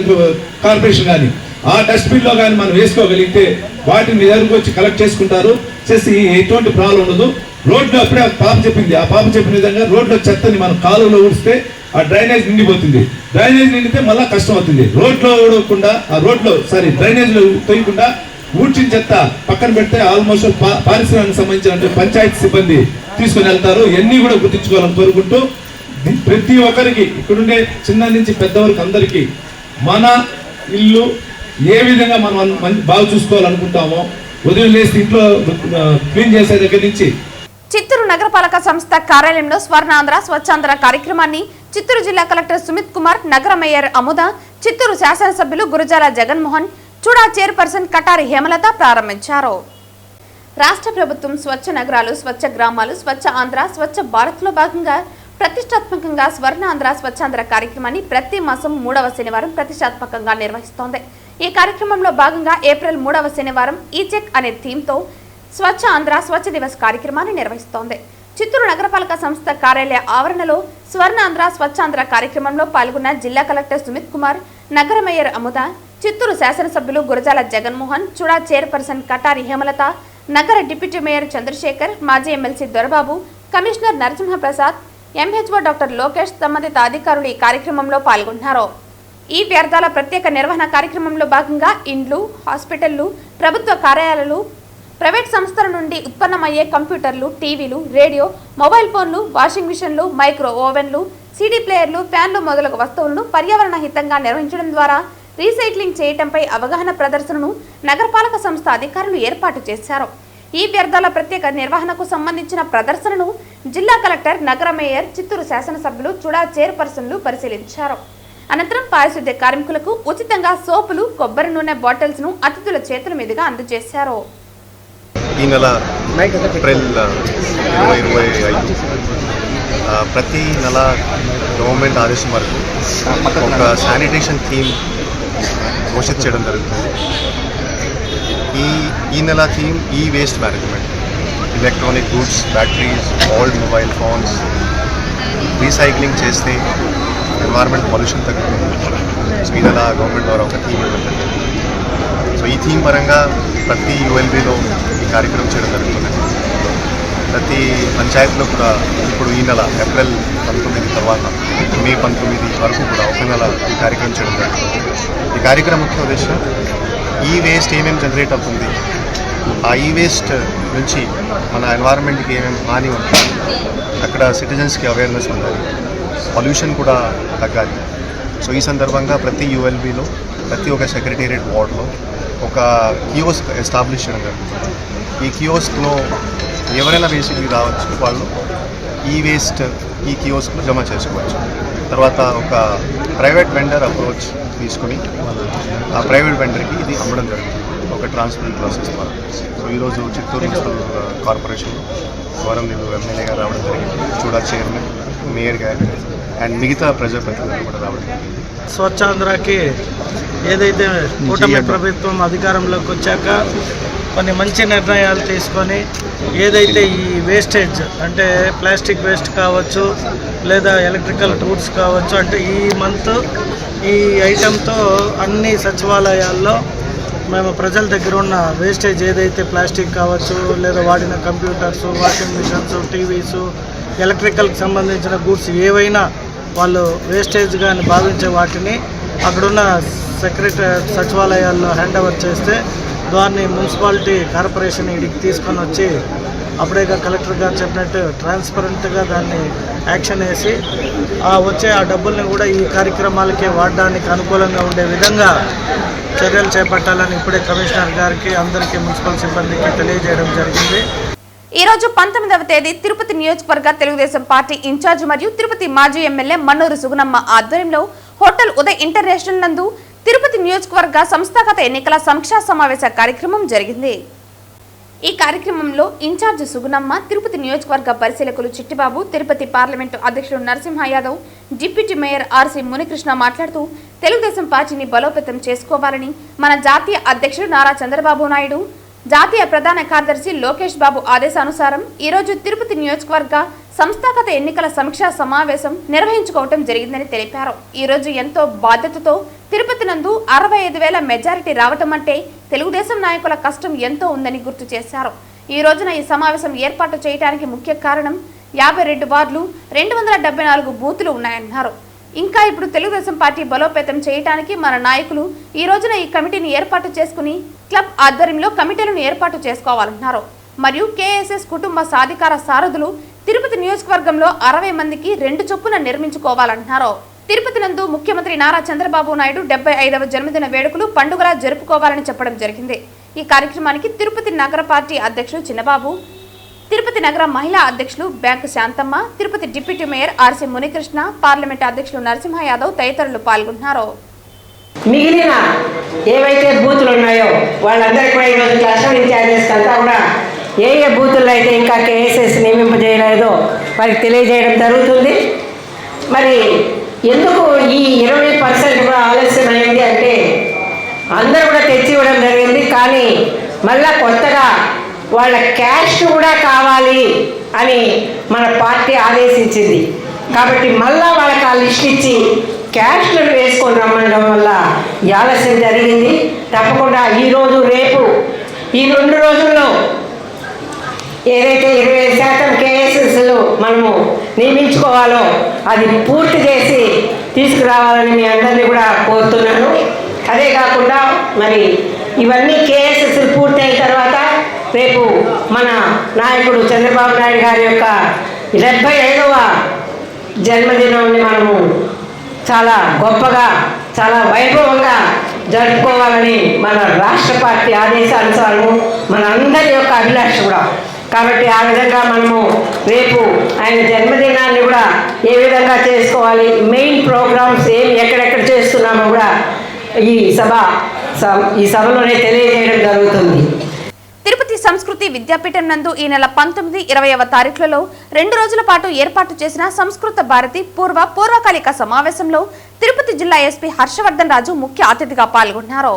కార్పొరేషన్ కానీ. ఆ డస్ట్బిన్ లో కానీ మనం వేసుకోగలిగితే వాటిని ఎదురుకు వచ్చి కలెక్ట్ చేసుకుంటారు, చేసి ఎటువంటి ప్రాబ్లం ఉండదు. రోడ్లో అప్పుడే పాప చెప్పిన విధంగా రోడ్లో చెత్తని మనం కాలువలో ఊడిస్తే ఆ డ్రైనేజ్ నిండిపోతుంది. డ్రైనేజ్ నిండితే మళ్ళీ కష్టం అవుతుంది. డ్రైనేజ్ లో తొయ్యకుండా ఊడ్చిన చెత్త పక్కన పెడితే ఆల్మోస్ట్ పారిశ్రామిక సంబంధించిన పంచాయతీ సిబ్బంది తీసుకుని వెళ్తారు. ఇవన్నీ కూడా గుర్తించుకోవాలని కోరుకుంటూ, ప్రతి ఒక్కరికి ఇక్కడుండే చిన్న నుంచి పెద్ద వరకు అందరికీ మన ఇల్లు ఏ విధంగా మనం బాగా చూసుకోవాలనుకుంటామో, ఉదయం లేసి ఇంట్లో క్లీన్ చేసే దగ్గర నుంచి. చిత్తూరు నగరపాలక సంస్థ కార్యాలయంలో స్వర్ణాంధ్ర స్వచ్ఛాంధ్ర కార్యక్రమాన్ని చిత్తూరు జిల్లా కలెక్టర్ సుమిత్ కుమార్, నగర మేయర్ అముద, చిత్తూరు శాసనసభ్యులు గురజాల జగన్మోహన్, చూడా చైర్పర్సన్ కటారి హేమలత ప్రారంభించారు. రాష్ట్ర ప్రభుత్వం స్వచ్ఛ నగరాలు, స్వచ్ఛ గ్రామాలు, స్వచ్ఛ ఆంధ్ర, స్వచ్ఛ భారత్ లో భాగంగా ప్రతిష్టాత్మకంగా స్వర్ణాంధ్ర స్వచ్ఛాంధ్ర కార్యక్రమాన్ని ప్రతి మాసం 3వ శనివారం ప్రతిష్టాత్మకంగా నిర్వహిస్తోంది. ఈ కార్యక్రమంలో భాగంగా ఏప్రిల్ 3వ శనివారం ఈ చెక్ అనే థీమ్తో స్వచ్ఛ ఆంధ్ర స్వచ్ఛ దివస్ కార్యక్రమాన్ని నిర్వహిస్తోంది. చిత్తూరు నగరపాలక సంస్థ కార్యాలయ ఆవరణలో స్వర్ణాంధ్ర స్వచ్ఛాంధ్ర కార్యక్రమంలో పాల్గొన్న జిల్లా కలెక్టర్ సుమిత్ కుమార్, నగర మేయర్ అముద, చిత్తూరు శాసనసభ్యులు గురజాల జగన్మోహన్, చూడా చైర్పర్సన్ కటారి హేమలత, నగర డిప్యూటీ మేయర్ చంద్రశేఖర్, మాజీ MLC Dorababu, commissioner Narasimha Prasad, MHO doctor Lokesh, సంబంధిత అధికారులు ఈ కార్యక్రమంలో పాల్గొన్నారు. ఈ వ్యర్థాల ప్రత్యేక నిర్వహణ కార్యక్రమంలో భాగంగా ఇండ్లు, హాస్పిటళ్లు, ప్రభుత్వ కార్యాలయాలు, ప్రైవేట్ సంస్థల నుండి ఉత్పన్నమయ్యే కంప్యూటర్లు, టీవీలు, రేడియో, మొబైల్ ఫోన్లు, వాషింగ్ మిషన్లు, మైక్రో ఓవెన్లు, సీడీ ప్లేయర్లు, ఫ్యాన్లు మొదలగు వస్తువులను పర్యావరణ హితంగా నిర్వహించడం ద్వారా రీసైక్లింగ్ చేయడంపై అవగాహన ప్రదర్శనను నగరపాలక సంస్థ అధికారులు ఏర్పాటు చేశారు. ఈ వ్యర్థాల ప్రత్యేక నిర్వహణకు సంబంధించిన ప్రదర్శనను జిల్లా కలెక్టర్, నగర మేయర్, చిత్తూరు శాసనసభ్యులు, చూడా చైర్పర్సన్లు పరిశీలించారు. అనంతరం పారిశుద్ధ్య కార్మికులకు ఉచితంగా సోపులు, కొబ్బరి నూనె బాటిల్స్ ను అతిథుల చేతుల మీదుగా అందజేశారు. ఈ నెల ఏప్రిల్ 2025 ప్రతి నెల గవర్నమెంట్ ఆదేశం వరకు ఒక శానిటేషన్ థీమ్ ఘోషిత చేయడం జరుగుతుంది. ఈ నెల థీమ్ ఈ waste management. Electronic goods, batteries, old mobile phones recycling చేస్తే ఎన్వైర్మెంట్ పొల్యూషన్ తగ్గుతుంది. సో ఈ నెల గవర్నమెంట్ ద్వారా ఒక థీమ్ ఇవ్వడం జరిగింది. సో ఈ థీమ్ పరంగా ప్రతి యుఎల్బీలో ఈ కార్యక్రమం చేయడం జరుగుతుంది. ప్రతి పంచాయతీలో కూడా ఇప్పుడు ఈ నెల ఏప్రిల్ 19 తర్వాత మే 19 వరకు కూడా ఒక నెల ఈ కార్యక్రమం చేయడం జరుగుతుంది. ఈ కార్యక్రమం ముఖ్య ఉద్దేశం ఈ వేస్ట్ ఏమేమి జనరేట్ అవుతుంది, ఆ ఈ వేస్ట్ నుంచి మన ఎన్వైర్న్మెంట్కి ఏమేమి హాని ఉంటుంది, అక్కడ సిటిజన్స్కి అవేర్నెస్ ఉండాలి, పొల్యూషన్ కూడా తగ్గాలి. సో ఈ సందర్భంగా ప్రతి యుఎల్బీలో ప్రతి ఒక్క సెక్రటేరియట్ వార్డులో ఒక కియోస్క్ ఎస్టాబ్లిష్ చేయడం జరుగుతుంది. ఈ కియోస్క్లో ఎవరైనా బేసిక్లీ రావచ్చు, వాళ్ళు ఈ వేస్ట్ ఈ కియోస్క్లో జమ చేసుకోవచ్చు. తర్వాత ఒక ప్రైవేట్ వెండర్ అప్రోచ్ తీసుకుని ఆ ప్రైవేట్ వెండర్కి ఇది అమ్మడం జరుగుతుంది ఒక ట్రాన్స్పరెంట్ ప్రాసెస్ ద్వారా. సో ఈరోజు చిత్తూరు మున్సిపల్ కార్పొరేషన్లో గౌరవనీయులు ఎమ్మెల్యే గారు రావడం జరిగింది, చూడా చైర్మన్, మేయర్ గారు అండ్ మిగతా ప్రజాప్రతినిధులు కూడా రావడం జరిగింది. స్వచ్ఛాంధ్రకి ఏదైతే కూటమి ప్రభుత్వం అధికారంలోకి వచ్చాక కొన్ని మంచి నిర్ణయాలు తీసుకొని ఏదైతే ఈ వేస్టేజ్ అంటే ప్లాస్టిక్ వేస్ట్ కావచ్చు లేదా ఎలక్ట్రికల్ గూడ్స్ కావచ్చు, అంటే ఈ మంత్ ఈ ఐటెంతో అన్ని సచివాలయాల్లో మేము ప్రజల దగ్గర ఉన్న వేస్టేజ్ ఏదైతే ప్లాస్టిక్ కావచ్చు లేదా వాడిన కంప్యూటర్స్, వాషింగ్ మిషన్స్, టీవీసు, ఎలక్ట్రికల్కి సంబంధించిన గూడ్స్ ఏవైనా వాళ్ళు వేస్టేజ్గా భావించే వాటిని అక్కడున్న సచివాలయాల్లో హ్యాండ్ ఓవర్ చేస్తే దాన్ని మున్సిపాలిటీ కార్పొరేషన్ ఇడికి తీసుకొని వచ్చి అప్పుడే కలెక్టర్ గారు చెప్పినట్టు ట్రాన్స్పరెంట్గా దాన్ని యాక్షన్ వేసి వచ్చే ఆ డబ్బుల్ని కూడా ఈ కార్యక్రమాలకే వాడడానికి అనుకూలంగా ఉండే విధంగా చర్యలు చేపట్టాలని ఇప్పుడే కమిషనర్ గారికి అందరికీ మున్సిపల్ సిబ్బందికి తెలియజేయడం జరిగింది. ఈ రోజు 19వ తేదీ తిరుపతి నియోజకవర్గ తెలుగుదేశం పార్టీ ఇన్ఛార్జ్ మరియు తిరుపతి మాజీ ఎమ్మెల్యే మన్నూరు సుగుణమ్మ ఆధ్వర్యంలో హోటల్ ఉదయ్ ఇంటర్నేషనల్ నందు తిరుపతి నియోజకవర్గ సంస్థాగత ఎన్నికల సమీక్షా సమావేశ కార్యక్రమం జరిగింది. ఈ కార్యక్రమంలో ఇన్ఛార్జ్ సుగుణమ్మ, తిరుపతి నియోజకవర్గ పరిశీలకులు చిట్టిబాబు, తిరుపతి పార్లమెంటు అధ్యక్షులు Narasimha Yadav, deputy mayor RC Munikrishna మాట్లాడుతూ తెలుగుదేశం పార్టీని బలోపేతం చేసుకోవాలని మన జాతీయ అధ్యక్షుడు నారా చంద్రబాబు నాయుడు, జాతీయ ప్రధాన కార్యదర్శి లోకేష్ బాబు ఆదేశానుసారం ఈరోజు తిరుపతి నియోజకవర్గ సంస్థాగత ఎన్నికల సమీక్షా సమావేశం నిర్వహించుకోవడం జరిగిందని తెలిపారు. ఈ రోజు ఎంతో బాధ్యతతో తిరుపతి నందు 65,000 మెజారిటీ రావటం అంటే తెలుగుదేశం నాయకుల కష్టం ఎంతో ఉందని గుర్తు చేశారు. ఈ రోజున ఈ సమావేశం ఏర్పాటు చేయడానికి ముఖ్య కారణం 52 వార్డులు, 274 బూతులు ఉన్నాయన్నారు. ఇంకా ఇప్పుడు తెలుగుదేశం పార్టీ బలోపేతం చేయడానికి మన నాయకులు ఈ రోజున ఈ కమిటీని ఏర్పాటు చేసుకుని క్లబ్ ఆధ్వర్యంలో కమిటీలను ఏర్పాటు చేసుకోవాలన్నారు. మరియు కేఎస్ఎస్ కుటుంబ సాధికార సారథులు తిరుపతి నియోజకవర్గంలో 60 మందికి 2 చొప్పున నిర్మించుకోవాలన్నారు. తిరుపతి నందు ముఖ్యమంత్రి నారా చంద్రబాబు నాయుడు 75వ జన్మదిన వేడుకలు పండుగలా జరుపుకోవాలని చెప్పడం జరిగింది. ఈ కార్యక్రమానికి తిరుపతి నగర పార్టీ అధ్యక్షులు చిన్నబాబు, తిరుపతి నగర మహిళా అధ్యక్షులు bank Shanthamma, Tirupati deputy mayor RC Munikrishna, parliament అధ్యక్షులు నరసింహ యాదవ్ తదితరులు పాల్గొన్నారు. మిగిలిన ఏవైతే బూతులు ఉన్నాయో వాళ్ళందరికీ కూడా ఈరోజు క్లస్టర్ ఇన్ఛార్జెస్ అంతా కూడా ఏ బూతుల్లో అయితే ఇంకా కేఎస్ఎస్ నియమింపజేయలేదో వారికి తెలియజేయడం జరుగుతుంది. మరి ఎందుకు ఈ 20% కూడా ఆలస్యమైంది అంటే అందరూ కూడా తెచ్చి ఇవ్వడం జరిగింది, కానీ మళ్ళా కొత్తగా వాళ్ళ క్యాష్ కూడా కావాలి అని మన పార్టీ ఆదేశించింది. కాబట్టి మళ్ళా వాళ్ళకి ఆ లిస్ట్ ఇచ్చి క్యాష్లను వేసుకొని రమ్మడం వల్ల ఆలస్యం జరిగింది. తప్పకుండా ఈరోజు రేపు ఈ 2 రోజుల్లో ఏదైతే 25% కేఎస్ఎస్లు మనము నియమించుకోవాలో అది పూర్తి చేసి తీసుకురావాలని మీ అందరినీ కూడా కోరుతున్నాను. అదే కాకుండా మరి ఇవన్నీ కేఎస్ఎస్లు పూర్తయిన తర్వాత రేపు మన నాయకుడు చంద్రబాబు నాయుడు గారి యొక్క 75వ జన్మదినాన్ని మనము చాలా గొప్పగా, చాలా వైభవంగా జరుపుకోవాలని మన రాష్ట్ర పార్టీ ఆదేశానుసారము మన అందరి యొక్క అభిలాష కూడా. కాబట్టి ఆ విధంగా మనము రేపు ఆయన జన్మదినాన్ని కూడా ఏ విధంగా చేసుకోవాలి, మెయిన్ ప్రోగ్రామ్స్ ఎక్కడెక్కడ చేస్తున్నామో కూడా ఈ సభలోనే తెలియజేయడం జరుగుతుంది. తిరుపతి సంస్కృతి విద్యాపీఠం నందు ఈ నెల 19, 20వ తారీఖులలో 2 రోజుల పాటు ఏర్పాటు చేసిన సంస్కృత భారతి పూర్వకాలిక సమావేశంలో తిరుపతి జిల్లా ఎస్పీ హర్షవర్ధన్ రాజు ముఖ్య అతిథిగా పాల్గొన్నారు.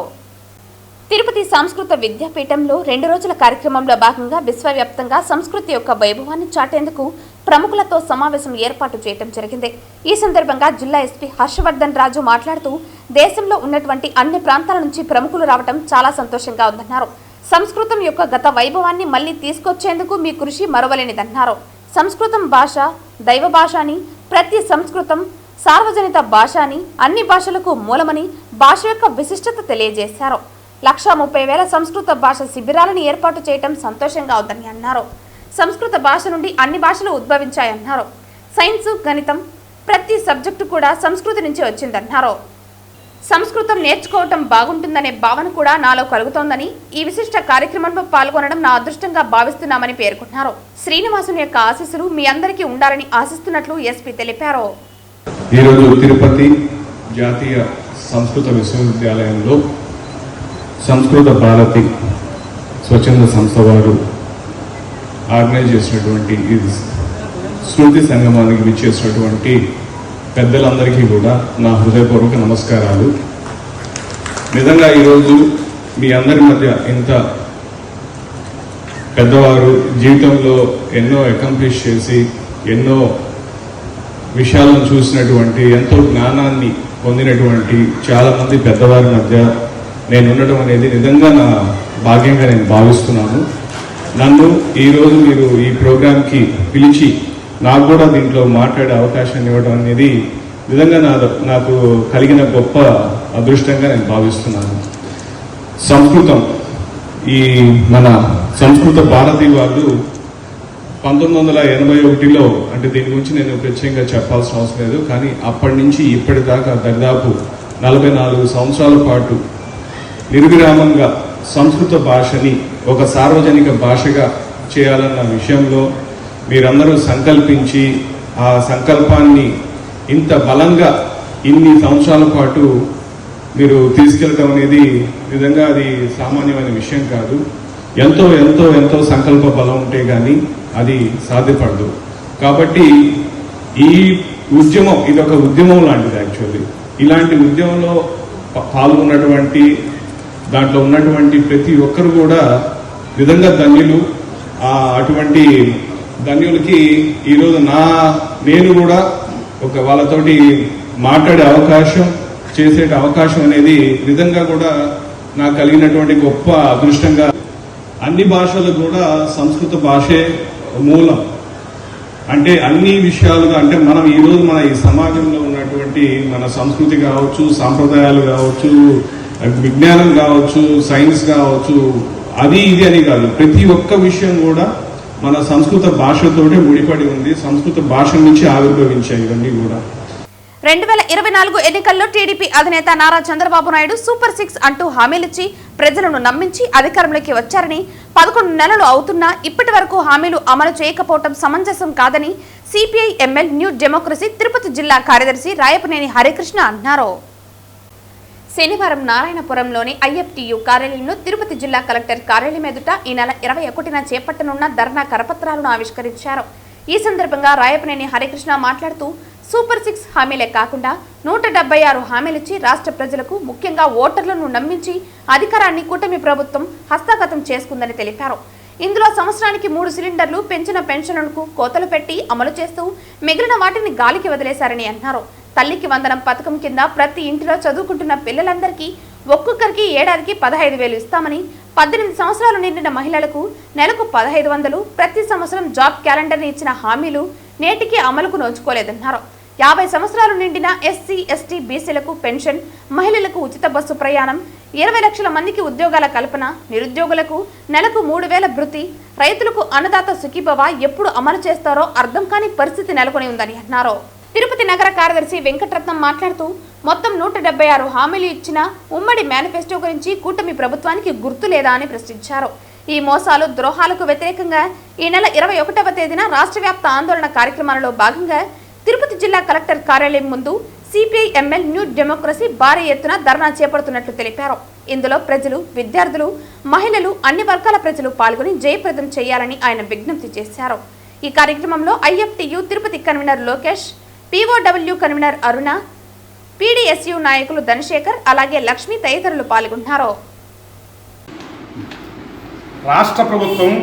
తిరుపతి సంస్కృత విద్యాపీఠంలో 2 రోజుల కార్యక్రమంలో భాగంగా విశ్వవ్యాప్తంగా సంస్కృతి యొక్క వైభవాన్ని చాటేందుకు ప్రముఖులతో సమావేశం ఏర్పాటు చేయడం జరిగింది. ఈ సందర్భంగా జిల్లా ఎస్పీ హర్షవర్ధన్ రాజు మాట్లాడుతూ దేశంలో ఉన్నటువంటి అన్ని ప్రాంతాల నుంచి ప్రముఖులు రావడం చాలా సంతోషంగా ఉందన్నారు. సంస్కృతం యొక్క గత వైభవాన్ని మళ్లీ తీసుకొచ్చేందుకు మీ కృషి మరువలేనిదన్నారు. సంస్కృతం భాష దైవ భాష అని, ప్రతి సంస్కృతం సార్వజనిక భాష అని, అన్ని భాషలకు మూలమని భాష యొక్క విశిష్టత తెలియజేశారు. 130,000 సంస్కృత భాష శిబిరాలను ఏర్పాటు చేయడం సంతోషంగా ఉందని అన్నారు. సంస్కృత భాష నుండి అన్ని భాషలు ఉద్భవించాయన్నారు. సైన్స్, గణితం ప్రతి సబ్జెక్టు కూడా సంస్కృతి నుంచి వచ్చిందన్నారు. సంస్కృతం నేర్చుకోవటం బాగుంటుందనే భావన కూడా నాలో కలుగుతోందని, ఈ విశిష్ట కార్యక్రమంలో పాల్గొనడం నా అదృష్టంగా భావిస్తున్నామని పేర్కొన్నారు. శ్రీనివాసుని యొక్క ఆశీస్సులు మీ అందరికీ ఉండాలని ఆశిస్తున్నట్లు ఎస్పీ తెలిపారు. ఈరోజు తిరుపతి జాతీయ సంస్కృత విశ్వవిద్యాలయంలో సంస్కృత భారతి స్వచ్ఛంద సంస్థ వారు ఆర్గనైజ్ చేసినటువంటి ఈ స్మృతి సంగమానికి విచ్చేసినటువంటి పెద్దలందరికీ కూడా నా హృదయపూర్వక నమస్కారాలు. నిజంగా ఈరోజు మీ అందరి మధ్య ఇంత పెద్దవారు జీవితంలో ఎన్నో అకంప్లిష్ చేసి ఎన్నో విషయాలను చూసినటువంటి, ఎంతో జ్ఞానాన్ని పొందినటువంటి చాలామంది పెద్దవారి మధ్య నేను ఉండటం అనేది నిజంగా నా భాగ్యంగా నేను భావిస్తున్నాను. నన్ను ఈరోజు మీరు ఈ ప్రోగ్రాంకి పిలిచి నాకు కూడా దీంట్లో మాట్లాడే అవకాశాన్ని ఇవ్వడం అనేది నిజంగా నాకు కలిగిన గొప్ప అదృష్టంగా నేను భావిస్తున్నాను. సంస్కృతం, ఈ మన సంస్కృత భారతి వాళ్ళు 1981లో, అంటే దీని గురించి నేను ప్రత్యేకంగా చెప్పాల్సిన అవసరం లేదు, కానీ అప్పటి నుంచి ఇప్పటిదాకా దాదాపు 44 సంవత్సరాల పాటు నిర్విరామంగా సంస్కృత భాషని ఒక సార్వజనిక భాషగా చేయాలన్న విషయంలో మీరందరూ సంకల్పించి ఆ సంకల్పాన్ని ఇంత బలంగా ఇన్ని సంవత్సరాల పాటు మీరు తీసుకెళ్ళటం అనేది నిజంగా అది సామాన్యమైన విషయం కాదు. ఎంతో ఎంతో ఎంతో సంకల్ప బలం ఉంటే కానీ అది సాధ్యపడదు. కాబట్టి ఈ ఉద్యమం ఇదొక ఉద్యమం లాంటిది. యాక్చువల్లీ ఇలాంటి ఉద్యమంలో పాల్గొన్నటువంటి దాంట్లో ఉన్నటువంటి ప్రతి ఒక్కరు కూడా నిజంగా ధన్యులు. అటువంటి ధన్యులకి ఈరోజు నేను కూడా వాళ్ళతోటి మాట్లాడే అవకాశం, చేసే అవకాశం అనేది నిజంగా కూడా నాకు కలిగినటువంటి గొప్ప అదృష్టంగా. అన్ని భాషలు కూడా సంస్కృత భాషే మూలం. అంటే అన్ని విషయాలుగా, అంటే మనం ఈరోజు మన ఈ సమాజంలో ఉన్నటువంటి మన సంస్కృతి కావచ్చు, సాంప్రదాయాలు కావచ్చు, విజ్ఞానం కావచ్చు, సైన్స్ కావచ్చు, అది ఇది అని కాదు, ప్రతి ఒక్క విషయం కూడా మన సంస్కృత భాషతోనే ముడిపడి ఉంది. సంస్కృత భాష నుంచి ఆవిర్భవించాయి ఇవన్నీ కూడా. 2024 ఎన్నికల్లో టీడీపీ అధినేత నారా చంద్రబాబు నాయుడు సూపర్ 6 అంటూ హామీలిచ్చి ప్రజలను నమ్మించి అధికారంలోకి వచ్చారని, 11 నెలలు అవుతున్నా ఇప్పటి వరకు హామీలు అమలు చేయకపోవడం సమంజసం కాదని CPI ML new democracy Tirupati జిల్లా కార్యదర్శి రాయపనేని హరికృష్ణ అన్నారు. శనివారం నారాయణపురంలోని ఐఎఫ్టియు కార్యాలయంలో తిరుపతి జిల్లా కలెక్టర్ కార్యాలయం ఎదుట ఈ నెల 21న చేపట్టనున్న ధర్నా కరపత్రాలను ఆవిష్కరించారు. ఈ సందర్భంగా రాయపనేని హరికృష్ణ మాట్లాడుతూ సూపర్ 6 హామీలే కాకుండా 176 హామీలిచ్చి రాష్ట్ర ప్రజలకు, ముఖ్యంగా ఓటర్లను నమ్మించి అధికారాన్ని కూటమి ప్రభుత్వం హస్తగతం చేసుకుందని తెలిపారు. ఇందులో సంవత్సరానికి 3 సిలిండర్లు, పెంచిన పెన్షన్లకు కోతలు పెట్టి అమలు చేస్తూ మిగిలిన వాటిని గాలికి వదిలేశారని అన్నారు. తల్లికి వందనం పథకం కింద ప్రతి ఇంటిలో చదువుకుంటున్న పిల్లలందరికీ ఒక్కొక్కరికి ఏడాదికి 15,000 ఇస్తామని, 18 సంవత్సరాలు నిండిన మహిళలకు నెలకు 1,500, ప్రతి సంవత్సరం జాబ్ క్యాలెండర్ని ఇచ్చిన హామీలు నేటికి అమలుకు నోచుకోలేదన్నారు. 50 సంవత్సరాలు నిండిన ఎస్సీ, ఎస్టీ, బీసీలకు పెన్షన్, మహిళలకు ఉచిత బస్సు ప్రయాణం, 20 లక్షల మందికి ఉద్యోగాల కల్పన, నిరుద్యోగులకు నెలకు 3,000 భృతి, రైతులకు అన్నదాత సుఖీభవ ఎప్పుడు అమలు చేస్తారో అర్థం కాని పరిస్థితి నెలకొని ఉందని అన్నారు. తిరుపతి నగర కార్యదర్శి వెంకటరత్నం మాట్లాడుతూ మొత్తం 176 హామీలు ఇచ్చిన ఉమ్మడి మేనిఫెస్టో గురించి కూటమి ప్రభుత్వానికి గుర్తు లేదా అని ప్రశ్నించారు. ఈ మోసాలు, ద్రోహాలకు వ్యతిరేకంగా ఈ నెల 21వ తేదీన రాష్ట్ర వ్యాప్త ఆందోళన కార్యక్రమాలలో భాగంగా తిరుపతి జిల్లా కలెక్టర్ కార్యాలయం ముందు సిపిఐ-ఎంఎల్ న్యూ డెమోక్రసీ భారీ ఎత్తున ధర్నా చేపడుతున్నట్లు తెలిపారు. ఇందులో ప్రజలు, విద్యార్థులు, మహిళలు, అన్ని వర్గాల ప్రజలు పాల్గొని జయప్రదం చేయాలని ఆయన విజ్ఞప్తి చేశారు. ఈ కార్యక్రమంలో IFTU Tirupati convener Lokesh, POW convener Aruna, PDSU నాయకులు ధనశేఖర్, అలాగే లక్ష్మి తదితరులు పాల్గొన్నారు. రాష్ట్ర ప్రభుత్వం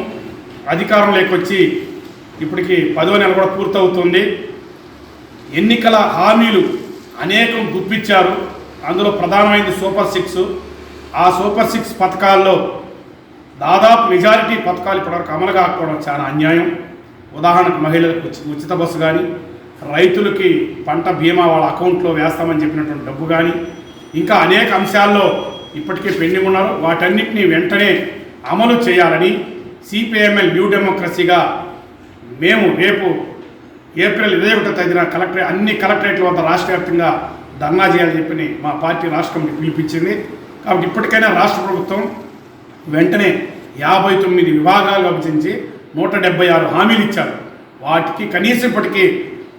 అధికారంలోకి వచ్చి ఇప్పటికి 10వ నెల కూడా పూర్తవుతుంది. ఎన్నికల హామీలు అనేకం గుప్పించారు. అందులో ప్రధానమైనది సూపర్ 6. ఆ సూపర్ 6 పథకాల్లో దాదాపు మెజారిటీ పథకాలు ఇప్పటివరకు అమలు కాకపోవడం చాలా అన్యాయం. ఉదాహరణకు మహిళలకు ఉచిత బస్సు కానీ, రైతులకి పంట బీమా వాళ్ళ అకౌంట్లో వేస్తామని చెప్పినటువంటి డబ్బు కానీ, ఇంకా అనేక అంశాల్లో ఇప్పటికే పెండింగ్ ఉన్నారు. వాటన్నిటిని వెంటనే అమలు చేయాలని సిపిఐ-ఎంఎల్ న్యూ డెమోక్రసీగా మేము రేపు ఏప్రిల్ 21వ తేదీన అన్ని కలెక్టరేట్ల వద్ద రాష్ట్ర వ్యాప్తంగా ధర్నా చేయాలని చెప్పి మా పార్టీ రాష్ట్ర కమిటీ పిలిపించింది. కాబట్టి ఇప్పటికైనా రాష్ట్ర ప్రభుత్వం వెంటనే 59 విభాగాలు విభజించి 176 హామీలు ఇచ్చారు. వాటికి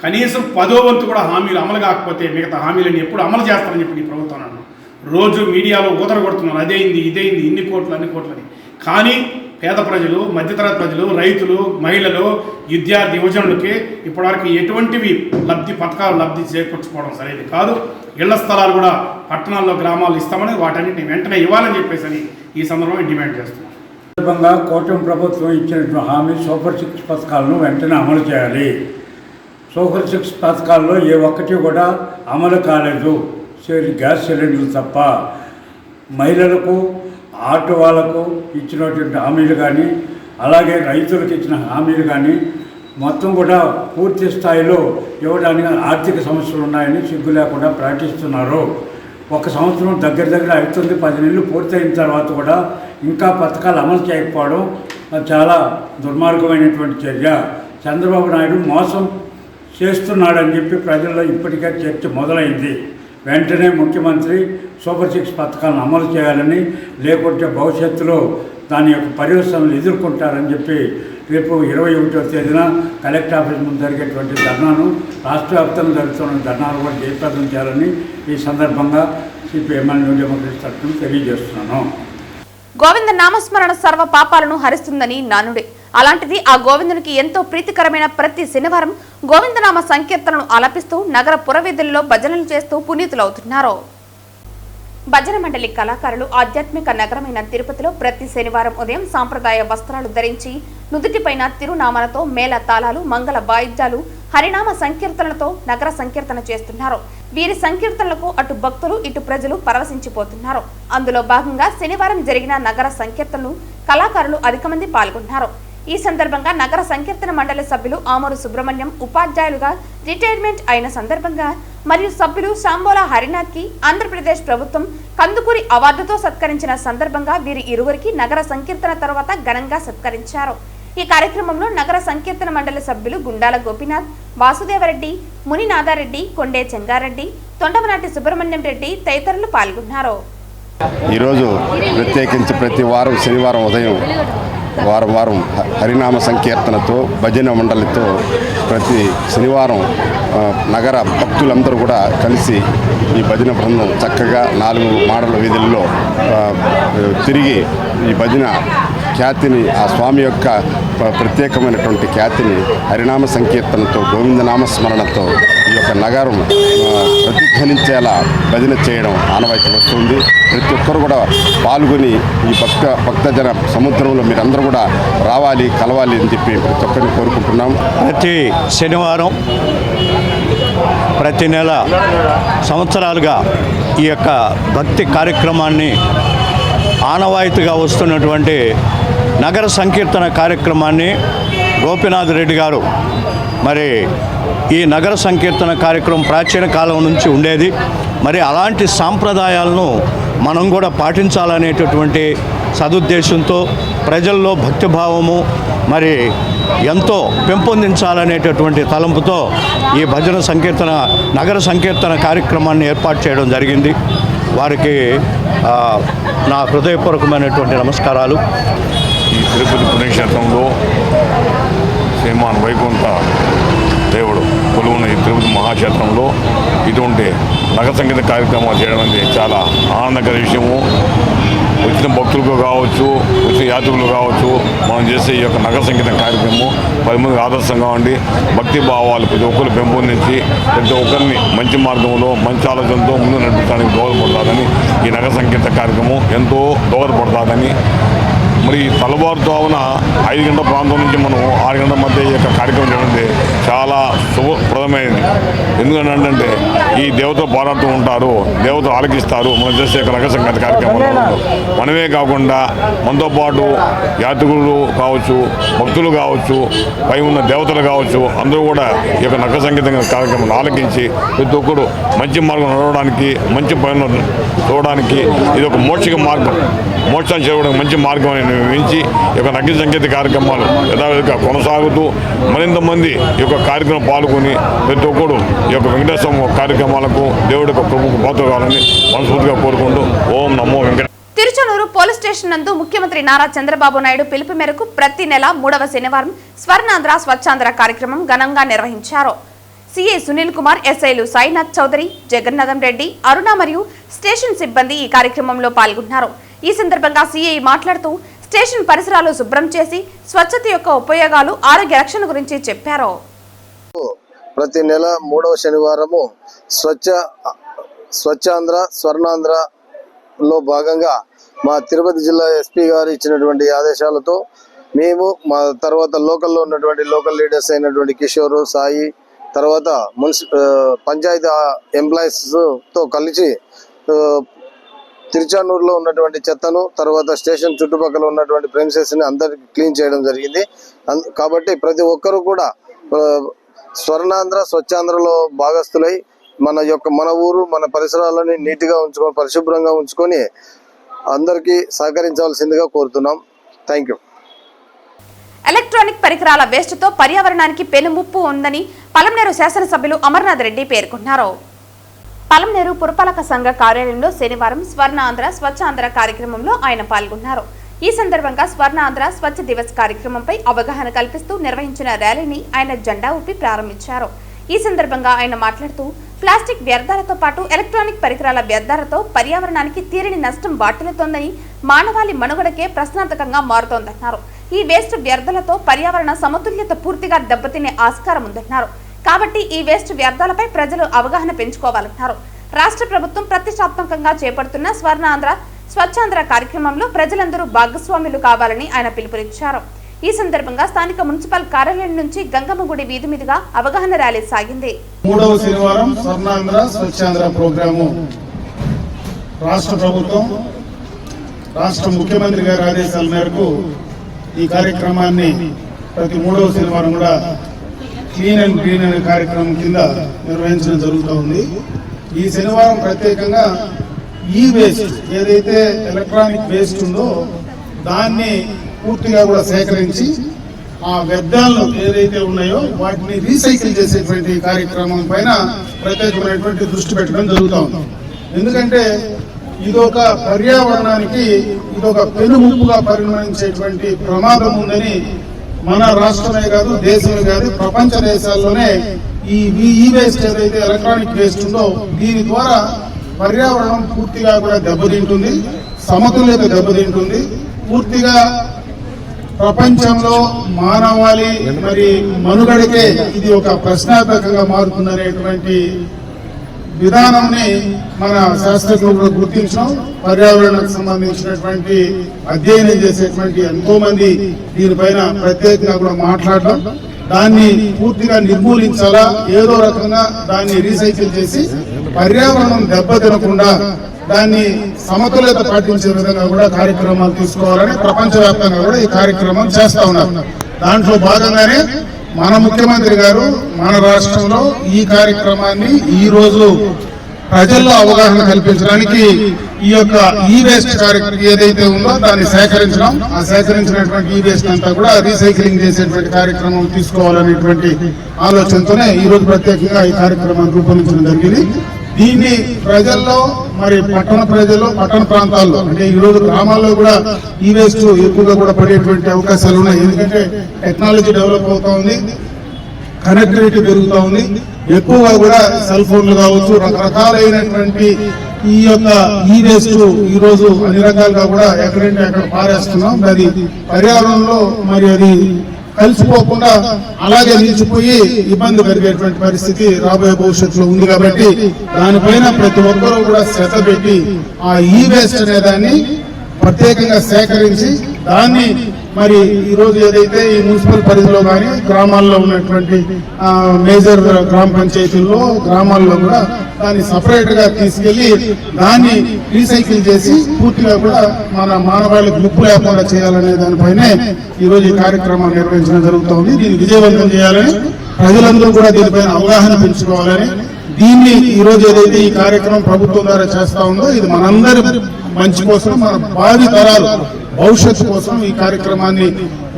కనీసం 10వ వంతు కూడా హామీలు అమలు కాకపోతే మిగతా హామీలను ఎప్పుడు అమలు చేస్తారని చెప్పి ఈ ప్రభుత్వం అన్నాను. రోజు మీడియాలో ఊదర కొడుతున్నారు, అదేంది ఇదేంది, ఇన్ని కోట్లు అన్ని కోట్లని. కానీ పేద ప్రజలు, మధ్యతరగతి ప్రజలు, రైతులు, మహిళలు, విద్యార్థి యువజనులకి ఇప్పటివరకు ఎటువంటివి పథకాలు లబ్ధి చేకూర్చుకోవడం సరైనది కాదు. ఇళ్ల స్థలాలు కూడా పట్టణాల్లో, గ్రామాల్లో ఇస్తామని వాటన్నిటిని వెంటనే ఇవ్వాలని చెప్పేసి ఈ సందర్భంగా డిమాండ్ చేస్తున్నాం. సందర్భంగా కూటమి ప్రభుత్వం ఇచ్చినటువంటి హామీ సూపర్ 6 పథకాలను వెంటనే అమలు చేయాలి. సూపర్ 6 పథకాల్లో ఏ ఒక్కటి కూడా అమలు కాలేదు. గ్యాస్ సిలిండర్లు తప్ప. మహిళలకు, ఆటో వాళ్లకు ఇచ్చినటువంటి హామీలు కానీ, అలాగే రైతులకు ఇచ్చిన హామీలు కానీ మొత్తం కూడా పూర్తి స్థాయిలో ఇవ్వడానికి ఆర్థిక సమస్యలు ఉన్నాయని సిగ్గు లేకుండా ప్రకటిస్తున్నారు. ఒక సంవత్సరం దగ్గర అవుతుంది, 10 నెలలు పూర్తయిన తర్వాత కూడా ఇంకా పథకాలు అమలు చేయకపోవడం చాలా దుర్మార్గమైనటువంటి చర్య. చంద్రబాబు నాయుడు మోసం చేస్తున్నాడని చెప్పి ప్రజల్లో ఇప్పటికే చర్చ మొదలైంది. వెంటనే ముఖ్యమంత్రి సూపర్ 6 పథకాలను అమలు చేయాలని, లేకుంటే భవిష్యత్తులో దాని యొక్క పర్యవసానాలు ఎదుర్కొంటారని చెప్పి రేపు 21వ తేదీన కలెక్టర్ ఆఫీస్ ముందు జరిగేటువంటి ధర్నాను, రాష్ట్ర వ్యాప్తంగా జరుగుతున్న ధర్నాలు కూడా జయప్రదం చేయాలని ఈ సందర్భంగా సిపిఐ-ఎంఎల్ న్యూ డెమోక్రసీ తరఫున తెలియజేస్తున్నాను. గోవింద నామస్మరణ సర్వ పాపాలను హరిస్తుందని నానుడే. అలాంటిది ఆ గోవిందునికి ఎంతో ప్రీతికరమైన ప్రతి శనివారం గోవిందనామ సంకీర్తనను ఆలపిస్తూ నగర పురవీధుల్లో భజనలు చేస్తూ పునీతులవుతున్నారు. భజన మండలి కళాకారులు ఆధ్యాత్మిక నగరమైన తిరుపతిలో ప్రతి శనివారం ఉదయం సాంప్రదాయ వస్త్రాలు ధరించి నుదుటిపైన తిరునామాలతో మేళ తాళాలు, మంగళ వాయిద్యాలు, హరినామ సంకీర్తనలతో నగర సంకీర్తన చేస్తున్నారు. వీరి సంకీర్తనలకు అటు భక్తులు, ఇటు ప్రజలు పరవశించిపోతున్నారు. అందులో భాగంగా శనివారం జరిగిన నగర సంకీర్తనలు కళాకారులు అధిక మంది పాల్గొన్నారు. ఈ సందర్భంగా నగర సంకీర్తన మండలి సభ్యులు ఆమూరు సుబ్రహ్మణ్యం ఉపాధ్యాయులుగా రిటైర్మెంట్ అయిన సందర్భంగా మరియు సభ్యులు శాంబోలా హరినాథ్ కి ఆంధ్రప్రదేశ్ ప్రభుత్వం కందుకూరి అవార్డుతో సత్కరించిన సందర్భంగా వీరి ఇరువురికి నగర సంకీర్తన తర్వాత ఘనంగా సత్కరించారు. ఈ కార్యక్రమంలో నగర సంకీర్తన మండలి సభ్యులు గుండాల గోపీనాథ్, వాసుదేవరెడ్డి, మునినాథారెడ్డి, కొండే చెంగారెడ్డి, తొండమనాటి సుబ్రహ్మణ్యం రెడ్డి తదితరులు పాల్గొన్నారు. ఈరోజు ప్రత్యేకించి ప్రతి వారం శనివారం ఉదయం వారం హరినామ సంకీర్తనతో, భజన మండలితో ప్రతి శనివారం నగర భక్తులందరూ కూడా కలిసి ఈ భజన బృందం చక్కగా 4 మాడల వీధుల్లో తిరిగి ఈ భజన ఖ్యాతిని, ఆ స్వామి యొక్క ప్రత్యేకమైనటువంటి ఖ్యాతిని హరినామ సంకీర్తనతో, గోవిందనామస్మరణతో ఈ యొక్క నగరం ప్రతిధ్వనించేలా భజన చేయడం ఆనవాయితీ వస్తుంది. ప్రతి ఒక్కరు కూడా పాల్గొని ఈ భక్తజన సముద్రంలో మీరందరూ కూడా రావాలి, కలవాలి అని చెప్పి ప్రతి ఒక్కరిని కోరుకుంటున్నాం. ప్రతి శనివారం, ప్రతి నెల సంవత్సరాలుగా ఈ యొక్క భక్తి కార్యక్రమాన్ని ఆనవాయితీగా వస్తున్నటువంటి నగర సంకీర్తన కార్యక్రమాన్ని గోపీనాథ్ రెడ్డి గారు మరి ఈ నగర సంకీర్తన కార్యక్రమం ప్రాచీన కాలం నుంచి ఉండేది. మరి అలాంటి సాంప్రదాయాలను మనం కూడా పాటించాలనేటటువంటి సదుద్దేశంతో ప్రజల్లో భక్తిభావము మరి ఎంతో పెంపొందించాలనేటటువంటి తలంపుతో ఈ భజన సంకీర్తన, నగర సంకీర్తన కార్యక్రమాన్ని ఏర్పాటు చేయడం జరిగింది. వారికి నా హృదయపూర్వకమైనటువంటి నమస్కారాలు. ఈ తిరుపతి పుణ్యక్షేత్రంలో శ్రీమాన్ వైకుంఠ దేవుడు కొలువున్న ఈ తిరుపతి మహాక్షేత్రంలో ఇటువంటి నగ సంగీత కార్యక్రమాలు చేయడం అనేది చాలా ఆనందకర విషయము. వచ్చిన భక్తులకు కావచ్చు, వచ్చిన యాత్రికులు కావచ్చు, మనం చేసే ఈ యొక్క నగర సంగీతం కార్యక్రమం 10 మందికి ఆదర్శంగా ఉండి భక్తి భావాలు ప్రతి ఒక్కరు పెంపొందించి ప్రతి ఒక్కరిని మంచి మార్గంలో మంచి ఆలోచనతో ముందు నడిపించడానికి దోహదపడుతుందని ఈ నగర సంగీత కార్యక్రమం ఎంతో దోహదపడుతుందని మరి తెల్లవారుజామున 5 గంటల ప్రాంతం నుంచి మనం 6 గంటల మధ్య ఈ యొక్క కార్యక్రమం చేయడం చాలా శుభప్రదమైనది. ఎందుకంటే ఈ దేవతలు పోరాడుతూ ఉంటారు, దేవతలు ఆలకిస్తారు. మనం చేసే యొక్క నగర సంగీత కార్యక్రమంలో మనమే కాకుండా మనతో పాటు యాత్రికులు కావచ్చు, భక్తులు కావచ్చు, పై ఉన్న దేవతలు కావచ్చు, అందరూ కూడా ఈ యొక్క నగర సంగీత కార్యక్రమం ఆలకించి ప్రతి ఒక్కరు మంచి మార్గం నడవడానికి, మంచి పనులు చూడడానికి ఇది ఒక మోక్షాన్ని చేరుకోవడానికి మంచి మార్గం అని నిర్మించి ఈ యొక్క నగర సంగీత కార్యక్రమాలు యథావిధిగా కొనసాగుతూ మరింత మంది ఈ యొక్క కార్యక్రమం పాల్గొని ప్రతి ఒక్కరు ఈ యొక్క వెంకటేశ్వర కార్యక్రమాలకు దేవుడి యొక్క ప్రభుత్వ పాత్ర కావాలని మనస్ఫూర్తిగా కోరుకుంటూ ఓం నమో వెంకట. తిరుచానూరు పోలీస్ స్టేషన్ నందు ముఖ్యమంత్రి నారా చంద్రబాబు నాయుడు పిలుపు మేరకు ప్రతి నెల 3వ శనివారం స్వర్ణాంధ్ర స్వచ్ఛాంధ్ర కార్యక్రమం ఘనంగా నిర్వహించారు. సిఐ సునీల్ కుమార్, ఎస్ఐలు సాయినాథ్ చౌదరి, జగన్నాథం రెడ్డి, అరుణ మరియు స్టేషన్ సిబ్బంది ఈ కార్యక్రమంలో పాల్గొన్నారు. ఈ సందర్భంగా సిఐ మాట్లాడుతూ స్టేషన్ పరిసరాలు శుభ్రం చేసి స్వచ్ఛత యొక్క ఉపయోగాలు, ఆరోగ్య రక్షణ గురించి చెప్పారు. ప్రతి నెల 3వ శనివారము స్వచ్ఛాంధ్ర స్వర్ణాంధ్రలో భాగంగా మా తిరుపతి జిల్లా ఎస్పీ గారు ఇచ్చినటువంటి ఆదేశాలతో మేము మా తర్వాత లోకల్లో ఉన్నటువంటి లోకల్ లీడర్స్ అయినటువంటి కిషోరు, సాయి, తర్వాత పంచాయతీ ఎంప్లాయీస్తో కలిసి తిరుచానూరులో ఉన్నటువంటి చెత్తను, తర్వాత స్టేషన్ చుట్టుపక్కల ఉన్నటువంటి ప్రెమిసెస్ని అందరికి క్లీన్ చేయడం జరిగింది. కాబట్టి ప్రతి ఒక్కరూ కూడా స్వర్ణాంధ్ర స్వచ్ఛాంధ్రలో భాగస్థులై మన ఊరు మన పరిసరాలని నీట్గా ఉంచుకొని పరిశుభ్రంగా ఉంచుకొని అందరికీ సహకరించవలసిందిగా కోరుతున్నాం. Thank you. ఎలక్ట్రానిక్ పరికరాల వేస్ట్తో పర్యావరణానికి పెనుముప్పు ఉందని పలమనేరు శాసనసభ్యులు అమర్నాథ్ రెడ్డి పేర్కొన్నారు. పలమనేరు పురపాలక సంఘ కార్యాలయంలో శనివారం స్వర్ణాంధ్ర స్వచ్ఛాంధ్ర కార్యక్రమంలో ఆయన పాల్గొన్నారు. ఈ సందర్భంగా స్వర్ణాంధ్ర స్వచ్ఛ దివస్ కార్యక్రమంపై అవగాహన కల్పిస్తూ నిర్వహించిన ర్యాలీని ఆయన జెండా ఊపి ప్రారంభించారు. ఈ సందర్భంగా ఆయన మాట్లాడుతూ ప్లాస్టిక్ వ్యర్థాలతో పాటు ఎలక్ట్రానిక్ పరికరాల వ్యర్థాలతో పర్యావరణానికి తీరని నష్టం వాటిల్లుతోందని, మానవాళి మనుగడకే ప్రశ్నార్థకంగా మారుతోందన్నారు. ఈ వేస్ట్ వ్యర్థాలతో పర్యావరణ సమతుల్యత పూర్తిగా దెబ్బతినే ఆస్కారం ఉందన్నారు. కాబట్టి ఈ వేస్ట్ వ్యర్థాలపై ప్రజలు అవగాహన పెంచుకోవాలన్నారు. రాష్ట్ర ప్రభుత్వం ప్రతిష్టాత్మకంగా చేపడుతున్న స్వర్ణాంధ్ర స్వచ్ఛాంధ్ర కార్యక్రమంలో ప్రజలందరూ భాగస్వాములు కావాలని ఆయన పిలుపునిచ్చారు. ఈ సందర్భంగా స్థానిక మున్సిపల్ కార్యాలయం నుంచి గంగమ్మగుడి వీధి మీదుగా అవగాహన ర్యాలీ సాగింది. 3వ శనివారం స్వర్ణాంధ్ర స్వచ్ఛాంధ్ర ప్రోగ్రాము రాష్ట్ర ప్రభుత్వం రాష్ట్ర ముఖ్యమంత్రి గారి ఆదేశాల మేరకు ఈ కార్యక్రమాన్ని ప్రతి 3వ శనివారం కూడా క్లీన్ అండ్ గ్రీన్ అనే కార్యక్రమం కింద నిర్వహించడం జరుగుతూ ఉంది. ఈ శనివారం ప్రత్యేకంగా ఈ వేస్ట్ ఏదైతే ఎలక్ట్రానిక్ వేస్ట్ ఉందో దాన్ని పూర్తిగా కూడా సేకరించి ఆ వ్యర్థాలను ఏదైతే ఉన్నాయో వాటిని రీసైకిల్ చేసేటువంటి కార్యక్రమం పైన ప్రత్యేకమైనటువంటి దృష్టి పెట్టడం జరుగుతూ ఉంది. ఎందుకంటే ఇదొక పర్యావరణానికి ఇదొక పెనుముప్పుగా పరిగణించేటువంటి ప్రమాదం ఉందని మన రాష్ట్రమే కాదు, దేశమే కాదు, ప్రపంచ దేశాల్లోనే ఈ వేస్ట్ ఏదైతే ఎలక్ట్రానిక్ వేస్ట్ ఉందో దీని ద్వారా పర్యావరణం పూర్తిగా కూడా దెబ్బతింటుంది, సమతుల్యత దెబ్బతింటుంది. పూర్తిగా ప్రపంచంలో మానవాళి మరి మనుగడకే ఇది ఒక ప్రశ్నార్థకంగా మారుతుందనేటువంటి విధానంని మన శాస్త్రజ్ఞులు గుర్తించడం, పర్యావరణకు సంబంధించినటువంటి అధ్యయనం చేసేటువంటి ఎంతో మంది దీనిపైన ప్రత్యేకంగా కూడా మాట్లాడడం, దాన్ని పూర్తిగా నిర్మూలించాలా, ఏదో రకంగా దాన్ని రీసైకిల్ చేసి పర్యావరణం దెబ్బతినకుండా దాన్ని సమతుల్యత పాటించే విధంగా కూడా కార్యక్రమాలు తీసుకోవాలని ప్రపంచవ్యాప్తంగా కూడా ఈ కార్యక్రమం చేస్తా ఉన్నారు. దాంట్లో భాగంగానే మన ముఖ్యమంత్రి గారు మన రాష్ట్రంలో ఈ కార్యక్రమాన్ని ఈ రోజు ప్రజల్లో అవగాహన కల్పించడానికి ఈ యొక్క ఈ వేస్ట్ కార్యక్రమం ఏదైతే ఉందో దాన్ని సేకరించడం, ఆ సేకరించినటువంటి ఈ వేస్ట్ అంతా కూడా రీసైక్లింగ్ చేసేటువంటి కార్యక్రమం తీసుకోవాలనేటువంటి ఆలోచనతోనే ఈ రోజు ప్రత్యేకంగా ఈ కార్యక్రమాన్ని రూపొందించడం జరిగింది. దీన్ని ప్రజల్లో మరి పట్టణ ప్రజలు పట్టణ ప్రాంతాల్లో అంటే ఈ రోజు గ్రామాల్లో కూడా ఈ వేస్ట్ ఎక్కువగా కూడా పడేటువంటి అవకాశాలు ఉన్నాయి. ఎందుకంటే టెక్నాలజీ డెవలప్ అవుతా ఉంది. కనెక్టివిటీ పెరుగుతూ ఉంది. ఎక్కువగా కూడా సెల్ ఫోన్లు కావచ్చు, రకరకాలైనటువంటి ఈ యొక్క ఈ వేస్ట్ ఈ రోజు అన్ని రకాలుగా కూడా ఎక్కడంటే అక్కడ పారేస్తున్నాం. అది పర్యావరణంలో మరి అది కలిసిపోకుండా అలాగే నిలిచిపోయి ఇబ్బంది కలిగేటువంటి పరిస్థితి రాబోయే భవిష్యత్తులో ఉంది. కాబట్టి దానిపైన ప్రతి ఒక్కరూ కూడా శ్రద్ధ పెట్టి ఆ ఈ వేస్ట్ అనే దాన్ని ప్రత్యేకంగా సేకరించి దాన్ని మరి ఈ రోజు ఏదైతే ఈ మున్సిపల్ పరిధిలో కానీ గ్రామాల్లో ఉన్నటువంటి మేజర్ గ్రామ పంచాయతీల్లో గ్రామాల్లో కూడా దాన్ని సపరేట్ గా తీసుకెళ్లి దాన్ని రీసైకిల్ చేసి పూర్తిగా కూడా మన మానవాళికి ముప్పు లేకుండా చేయాలనే దానిపైనే ఈ రోజు ఈ కార్యక్రమాన్ని నిర్వహించడం జరుగుతోంది. దీన్ని విజయవంతం చేయాలని ప్రజలందరూ కూడా దీనిపైన అవగాహన పెంచుకోవాలని, దీన్ని ఈ రోజు ఏదైతే ఈ కార్యక్రమం ప్రభుత్వం ద్వారా చేస్తా ఉందో ఇది మనందరి మంచి కోసం, మన భావి తరాలు భవిష్యత్తు కోసం ఈ కార్యక్రమాన్ని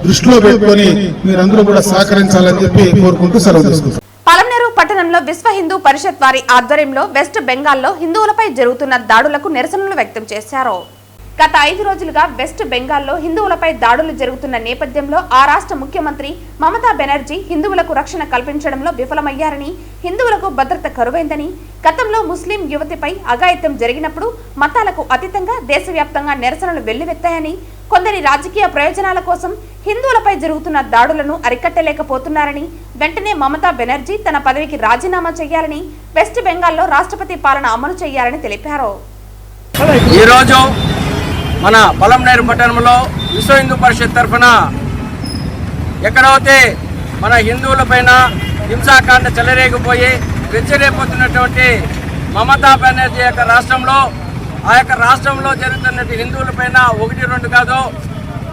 దృష్టిలో పెట్టుకొని మీరందరూ కూడా సహకరించాలని చెప్పి కోరుకుంటూ సెలవు తీసుకుంటాం. పలమనేరు పట్టణంలో విశ్వ హిందూ పరిషత్ వారి ఆధ్వర్యంలో వెస్ట్ బెంగాల్లో హిందువులపై జరుగుతున్న దాడులకు నిరసనలు వ్యక్తం చేశారు. గత 5 రోజులుగా వెస్ట్ బెంగాల్లో హిందువులపై దాడులు జరుగుతున్న నేపథ్యంలో ఆ రాష్ట్ర ముఖ్యమంత్రి మమతా బెనర్జీ హిందువులకు రక్షణ కల్పించడంలో విఫలమయ్యారని, హిందువులకు భద్రత కరువైందని, గతంలో ముస్లిం యువతిపై అఘాయిత్యం జరిగినప్పుడు మతాలకు అతీతంగా దేశవ్యాప్తంగా నిరసనలు వెల్లువెత్తాయని, కొందరి రాజకీయ ప్రయోజనాల కోసం హిందువులపై జరుగుతున్న దాడులను అరికట్టలేకపోతున్నారని, వెంటనే మమతా బెనర్జీ తన పదవికి రాజీనామా చేయాలని, వెస్ట్ బెంగాల్లో రాష్ట్రపతి పాలన అమలు చేయాలని తెలిపారు. ఈరోజు మన పలమనేరు పట్టణంలో విశ్వ హిందూ పరిషత్ తరఫున ఎక్కడైతే మన హిందువులపైన హింసాకాండ చెలరేగిపోయి వెచ్చరేపోతున్నటువంటి మమతా బెనర్జీ యొక్క రాష్ట్రంలో ఆ యొక్క రాష్ట్రంలో జరుగుతున్నటువంటి హిందువులపైన 1-2 కాదు,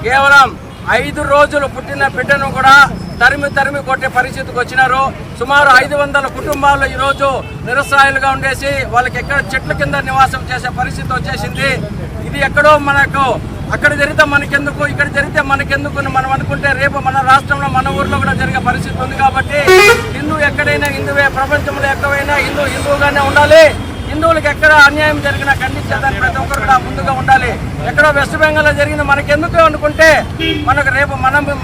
కేవలం 5 రోజులు పుట్టిన బిడ్డను కూడా తరిమి కొట్టే పరిస్థితికి వచ్చినారు. సుమారు 500 కుటుంబాలు ఈరోజు నిరసరాయులుగా ఉండేసి వాళ్ళకి ఎక్కడ చెట్ల కింద నివాసం చేసే పరిస్థితి వచ్చేసింది. ఇది ఎక్కడో మనకు అక్కడ జరిగితే మనకెందుకు, ఇక్కడ జరిగితే మనకెందుకు మనం అనుకుంటే రేపు మన రాష్ట్రంలో మన ఊర్లో కూడా జరిగే పరిస్థితి ఉంది. కాబట్టి హిందూ ఎక్కడైనా హిందువే, ప్రపంచంలో ఎక్కడైనా హిందువుగానే ఉండాలి. హిందువులకు ఎక్కడ అన్యాయం జరిగినా ఖండించేదాన్ని ప్రతి ఒక్కరు కూడా ముందుగా ఉండాలి. ఎక్కడో వెస్ట్ బెంగాల్లో జరిగిన మనకెందుకు అనుకుంటే మనకు రేపు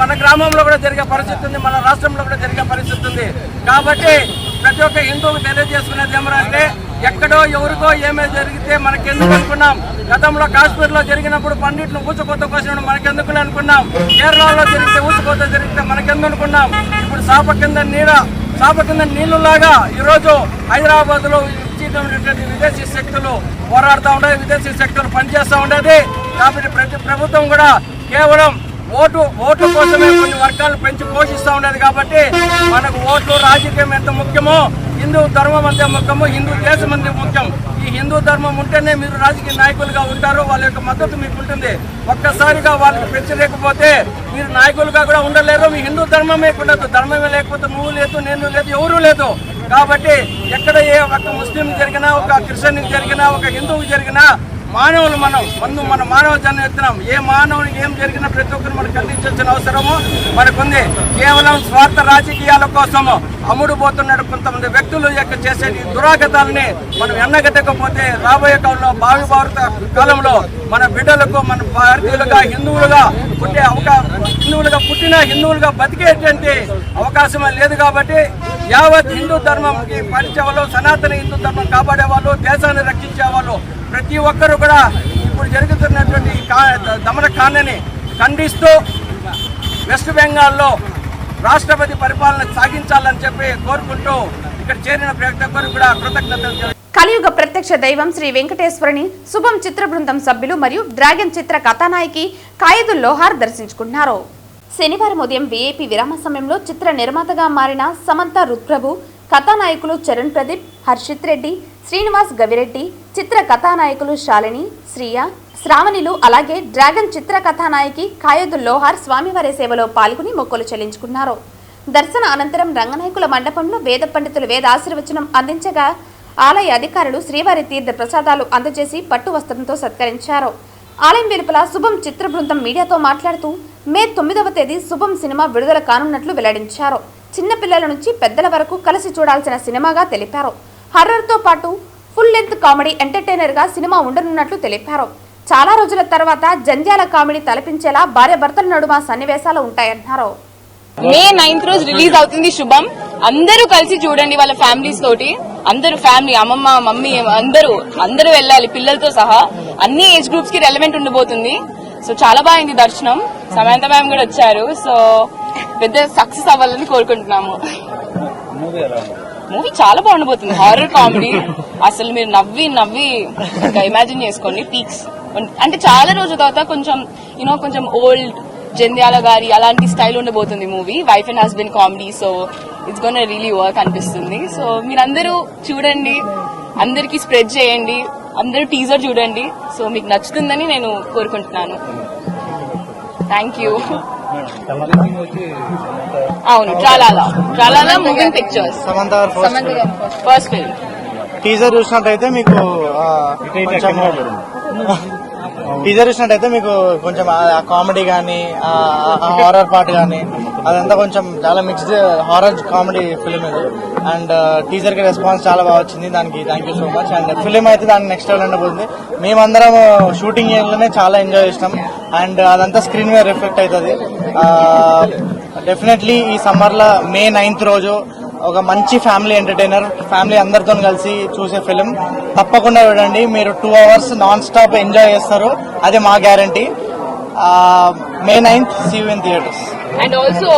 మన గ్రామంలో కూడా జరిగే పరిస్థితి ఉంది, మన రాష్ట్రంలో కూడా జరిగే పరిస్థితి ఉంది. కాబట్టి ప్రతి ఒక్క హిందువులు తెలియజేసుకునేది ఏమంటే ఎక్కడో ఎవరికో ఏమే జరిగితే మనకెందుకు అనుకున్నాం. గతంలో కాశ్మీర్లో జరిగినప్పుడు పండిట్ను ఊచకోత కోసినప్పుడు మనకెందుకు అనుకున్నాం. కేరళలో జరిగితే ఊచకోత జరిగితే మనకెందుకు అనుకున్నాం. ఇప్పుడు సాప కింద నీళ్లులాగా ఈరోజు హైదరాబాద్లో విదేశీ శక్తులు పోరాడుతూ ఉండేది, విదేశీ శక్తులు పనిచేస్తూ ఉండేది. కాబట్టి ప్రతి ప్రభుత్వం కూడా కేవలం ఓటు కోసమే కొన్ని వర్గాలు పెంచి పోషిస్తూ ఉండేది. కాబట్టి మనకు ఓట్లు రాజకీయం ఎంత ముఖ్యమో హిందూ ధర్మం అంతే ముఖ్యము, హిందూ దేశం అంతే ముఖ్యం. ఈ హిందూ ధర్మం ఉంటేనే మీరు రాజకీయ నాయకులుగా ఉంటారు, వాళ్ళ యొక్క మద్దతు మీకు ఉంటుంది. ఒక్కసారిగా వాళ్ళకి పెంచలేకపోతే మీరు నాయకులుగా కూడా ఉండలేరు. మీ హిందూ ధర్మమే ఉండదు, ధర్మమే లేకపోతే నువ్వు లేదు, నేను లేదు, ఎవరూ లేదు. కాబట్టి ఎక్కడ ఏ ఒక ముస్లిం జరిగినా, ఒక క్రిస్టియన్ జరిగినా, ఒక హిందువుకి జరిగినా మానవులు మన మానవ జన్మ ఎత్తున్నాం. ఏ మానవునికి ఏం జరిగినా ప్రతి ఒక్కరు మనం ఖండించాల్సిన అవసరము మనకుంది. కేవలం స్వార్థ రాజకీయాల కోసము అమ్ముడుపోతున్న కొంతమంది వ్యక్తులు యొక్క చేసే దురాగతాలని మనం ఎన్నగట్టకపోతే రాబోయే కాలంలో భావి భారత కాలంలో మన బిడ్డలకు, మన భారతీయులుగా హిందువులుగా పుట్టిన హిందువులుగా బతికేటువంటి అవకాశమే లేదు. కాబట్టి యావత్ హిందూ ధర్మంకి పరిచయవాళ్ళు, సనాతన హిందూ ధర్మం కాపాడే వాళ్ళు, దేశాన్ని రక్షించే వాళ్ళు ప్రతి ఒక్కరు కూడా ఇప్పుడు జరుగుతున్నటువంటి దమనకాండని ఖండిస్తూ వెస్ట్ బెంగాల్లో రాష్ట్రపతి పరిపాలన సాగించాలని చెప్పి కోరుకుంటూ ఇక్కడ చేరిన ప్రతి ఒక్కరు కూడా కృతజ్ఞతలు. కలియుగ ప్రత్యక్ష దైవం శ్రీ వెంకటేశ్వరుని శుభం చిత్ర బృందం సభ్యులు మరియు డ్రాగన్ చిత్ర కథానాయకి కాయదుల్ లోహార్ దర్శించుకున్నారు. శనివారం ఉదయం వీఐపీ విరామ సమయంలో చిత్ర నిర్మాతగా మారిన సమంత రుత్ప్రభు, కథానాయకులు చరణ్ ప్రదీప్, హర్షిత్ రెడ్డి, శ్రీనివాస్ గవిరెడ్డి, చిత్ర కథానాయకులు శాలిని, శ్రీయ, శ్రావణిలు, అలాగే డ్రాగన్ చిత్ర కథానాయకి కాయదుల్ లోహార్ స్వామివారి సేవలో పాల్గొని మొక్కులు చెల్లించుకున్నారు. దర్శన అనంతరం రంగనాయకుల మండపంలో వేద పండితులు వేద ఆశీర్వచనం అందించగా ఆలయ అధికారులు శ్రీవారి తీర్థ ప్రసాదాలు అందజేసి పట్టు వస్త్రంతో సత్కరించారు. ఆలయం వెలుపల శుభం చిత్ర బృందం మీడియాతో మాట్లాడుతూ మే 9వ తేదీ శుభం సినిమా విడుదల కానున్నట్లు వెల్లడించారు. చిన్నపిల్లల నుంచి పెద్దల వరకు కలిసి చూడాల్సిన సినిమాగా తెలిపారు. హర్రర్తో పాటు ఫుల్ లెంత్ కామెడీ ఎంటర్టైనర్ గా సినిమా ఉండనున్నట్లు తెలిపారు. చాలా రోజుల తర్వాత జంధ్యాల కామెడీ తలపించేలా భార్య భర్తల నడుమ సన్నివేశాలు ఉంటాయన్నారు. మే 9th రోజు రిలీజ్ అవుతుంది శుభం. అందరూ కలిసి చూడండి వాళ్ళ ఫ్యామిలీస్ తోటి, అందరూ ఫ్యామిలీ అమ్మమ్మ మమ్మీ అందరూ వెళ్ళాలి పిల్లలతో సహా. అన్ని ఏజ్ గ్రూప్స్ కి రెలవెంట్ ఉండబోతుంది. సో చాలా బాగుంది దర్శనం. సమంత మ్యామ్ కూడా వచ్చారు. సో పెద్ద సక్సెస్ అవ్వాలని కోరుకుంటున్నాము. మూవీ చాలా బాగుండబోతుంది. Horror comedy. అసలు మీరు నవ్వి ఇమాజిన్ చేసుకోండి పీక్స్. అంటే చాలా రోజుల తర్వాత కొంచెం ఓల్డ్ జంధ్యాల గారి అలాంటి స్టైల్ ఉండబోతుంది movie. Wife and husband comedy. So it's gonna really work అనిపిస్తుంది. సో మీరందరూ చూడండి, అందరికి స్ప్రెడ్ చేయండి, అందరూ టీజర్ చూడండి. సో మీకు నచ్చుతుందని నేను కోరుకుంటున్నాను. Thank you. అవును, Tralala moving pictures. First film teaser చూసినట్టయితే మీకు కొంచెం కామెడీ కానీ హారర్ పార్ట్ కానీ అదంతా కొంచెం చాలా మిక్స్డ్ హారర్ కామెడీ ఫిల్మ్ ఇది. అండ్ టీజర్ కి రెస్పాన్స్ చాలా బాగా వచ్చింది. దానికి thank you so much. And film అయితే దానికి నెక్స్ట్ లెవెల్ ఉండబోతుంది. మేమందరం షూటింగ్ ఏరియాలోనే చాలా ఎంజాయ్ చేసినాం. అండ్ అదంతా స్క్రీన్ మీద రిఫ్లెక్ట్ అవుతుంది. డెఫినెట్లీ ఈ సమ్మర్ లో May 9th రోజు ఒక మంచి ఫ్యామిలీ ఎంటర్టైనర్, ఫ్యామిలీ అందరితో కలిసి చూసే ఫిలిం తప్పకుండా చూడండి. మీరు 2 hours నాన్ స్టాప్ ఎంజాయ్ చేస్తారు, అదే మా guarantee. May 9th see you in theaters. And also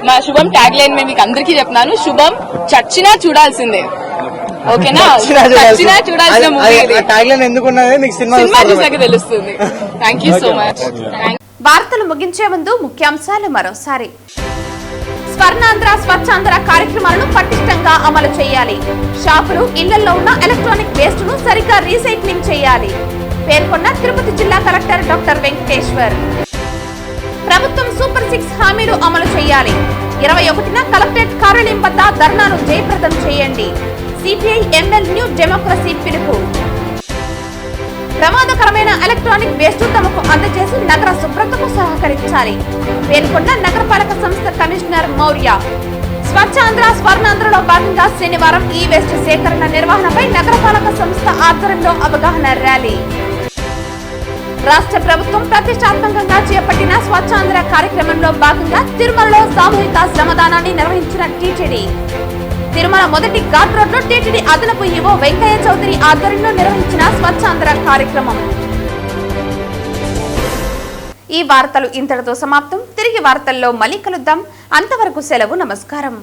మా శుభం ట్యాగ్ లైన్ మేము మీకు అందరికీ చెప్తున్నాను. శుభం చచ్చినా చూడాల్సిందే. ఓకేనా? చచ్చినా చూడాల్సిన మూవీ. ట్యాగ్ లైన్ ఎందుకున్నది మీకు సినిమా చూసాక తెలుస్తుంది. Thank you so much. వార్తలు ముగించే ముందు ముఖ్యాంశాలు మరోసారి. స్వర్ణాంధ్ర స్వచ్ఛాంధ్ర కార్యక్రమాలను పటిష్టంగా అమలు చేయాలి. షాపులు, ఇళ్లలో ఉన్న ఎలక్ట్రానిక్ వేస్ట్ ను సరిగ్గా రీసైక్లింగ్ చేయాలి పేర్కొన్న తిరుపతి జిల్లా కలెక్టర్ డాక్టర్ వెంకటేశ్వర్. ప్రభుత్వం సూపర్ 6 హామీలు అమలు చేయాలి. 21న కలెక్టరేట్ కార్యాలయం వద్ద ధర్నాను జయప్రదం చేయండి. సిపిఐ ఎంఎల్ న్యూ డెమోక్రసీ పిలుపు. ప్రమాదకరమైన ఎలక్ట్రానిక్ వేస్ట్ తమకు అందజేసి నగర శుభ్రతకు సహకరించాలి పేర్కొన్న నగరపాలక సంస్థ కమిషనర్ మౌర్య. స్వచ్ఛాంధ్ర స్వర్ణాంధ్రలో భాగంగా శనివారం ఈ వేస్ట్ సేకరణ నిర్వహణపై నగరపాలక సంస్థ ఆధ్వర్యంలో అవగాహన ర్యాలీ. రాష్ట్ర ప్రభుత్వం ప్రతిష్టాత్మకంగా చేపట్టిన స్వచ్ఛాంధ్ర కార్యక్రమంలో భాగంగా తిరుమలలో సామూహిక శ్రమదానాన్ని నిర్వహించిన టీటీడీ. తిరుమల మొదటి ఘాట్ రోడ్లో టీటీడీ అదనపు ఈవో వెంకయ్య చౌదరి ఆధ్వర్యంలో నిర్వహించిన స్వచ్ఛాంధ్ర కార్యక్రమం. ఈ వార్తలు ఇంతటితో సమాప్తం. తిరిగి వార్తల్లో మళ్ళీ కలుద్దాం. అంతవరకు సెలవు. నమస్కారం.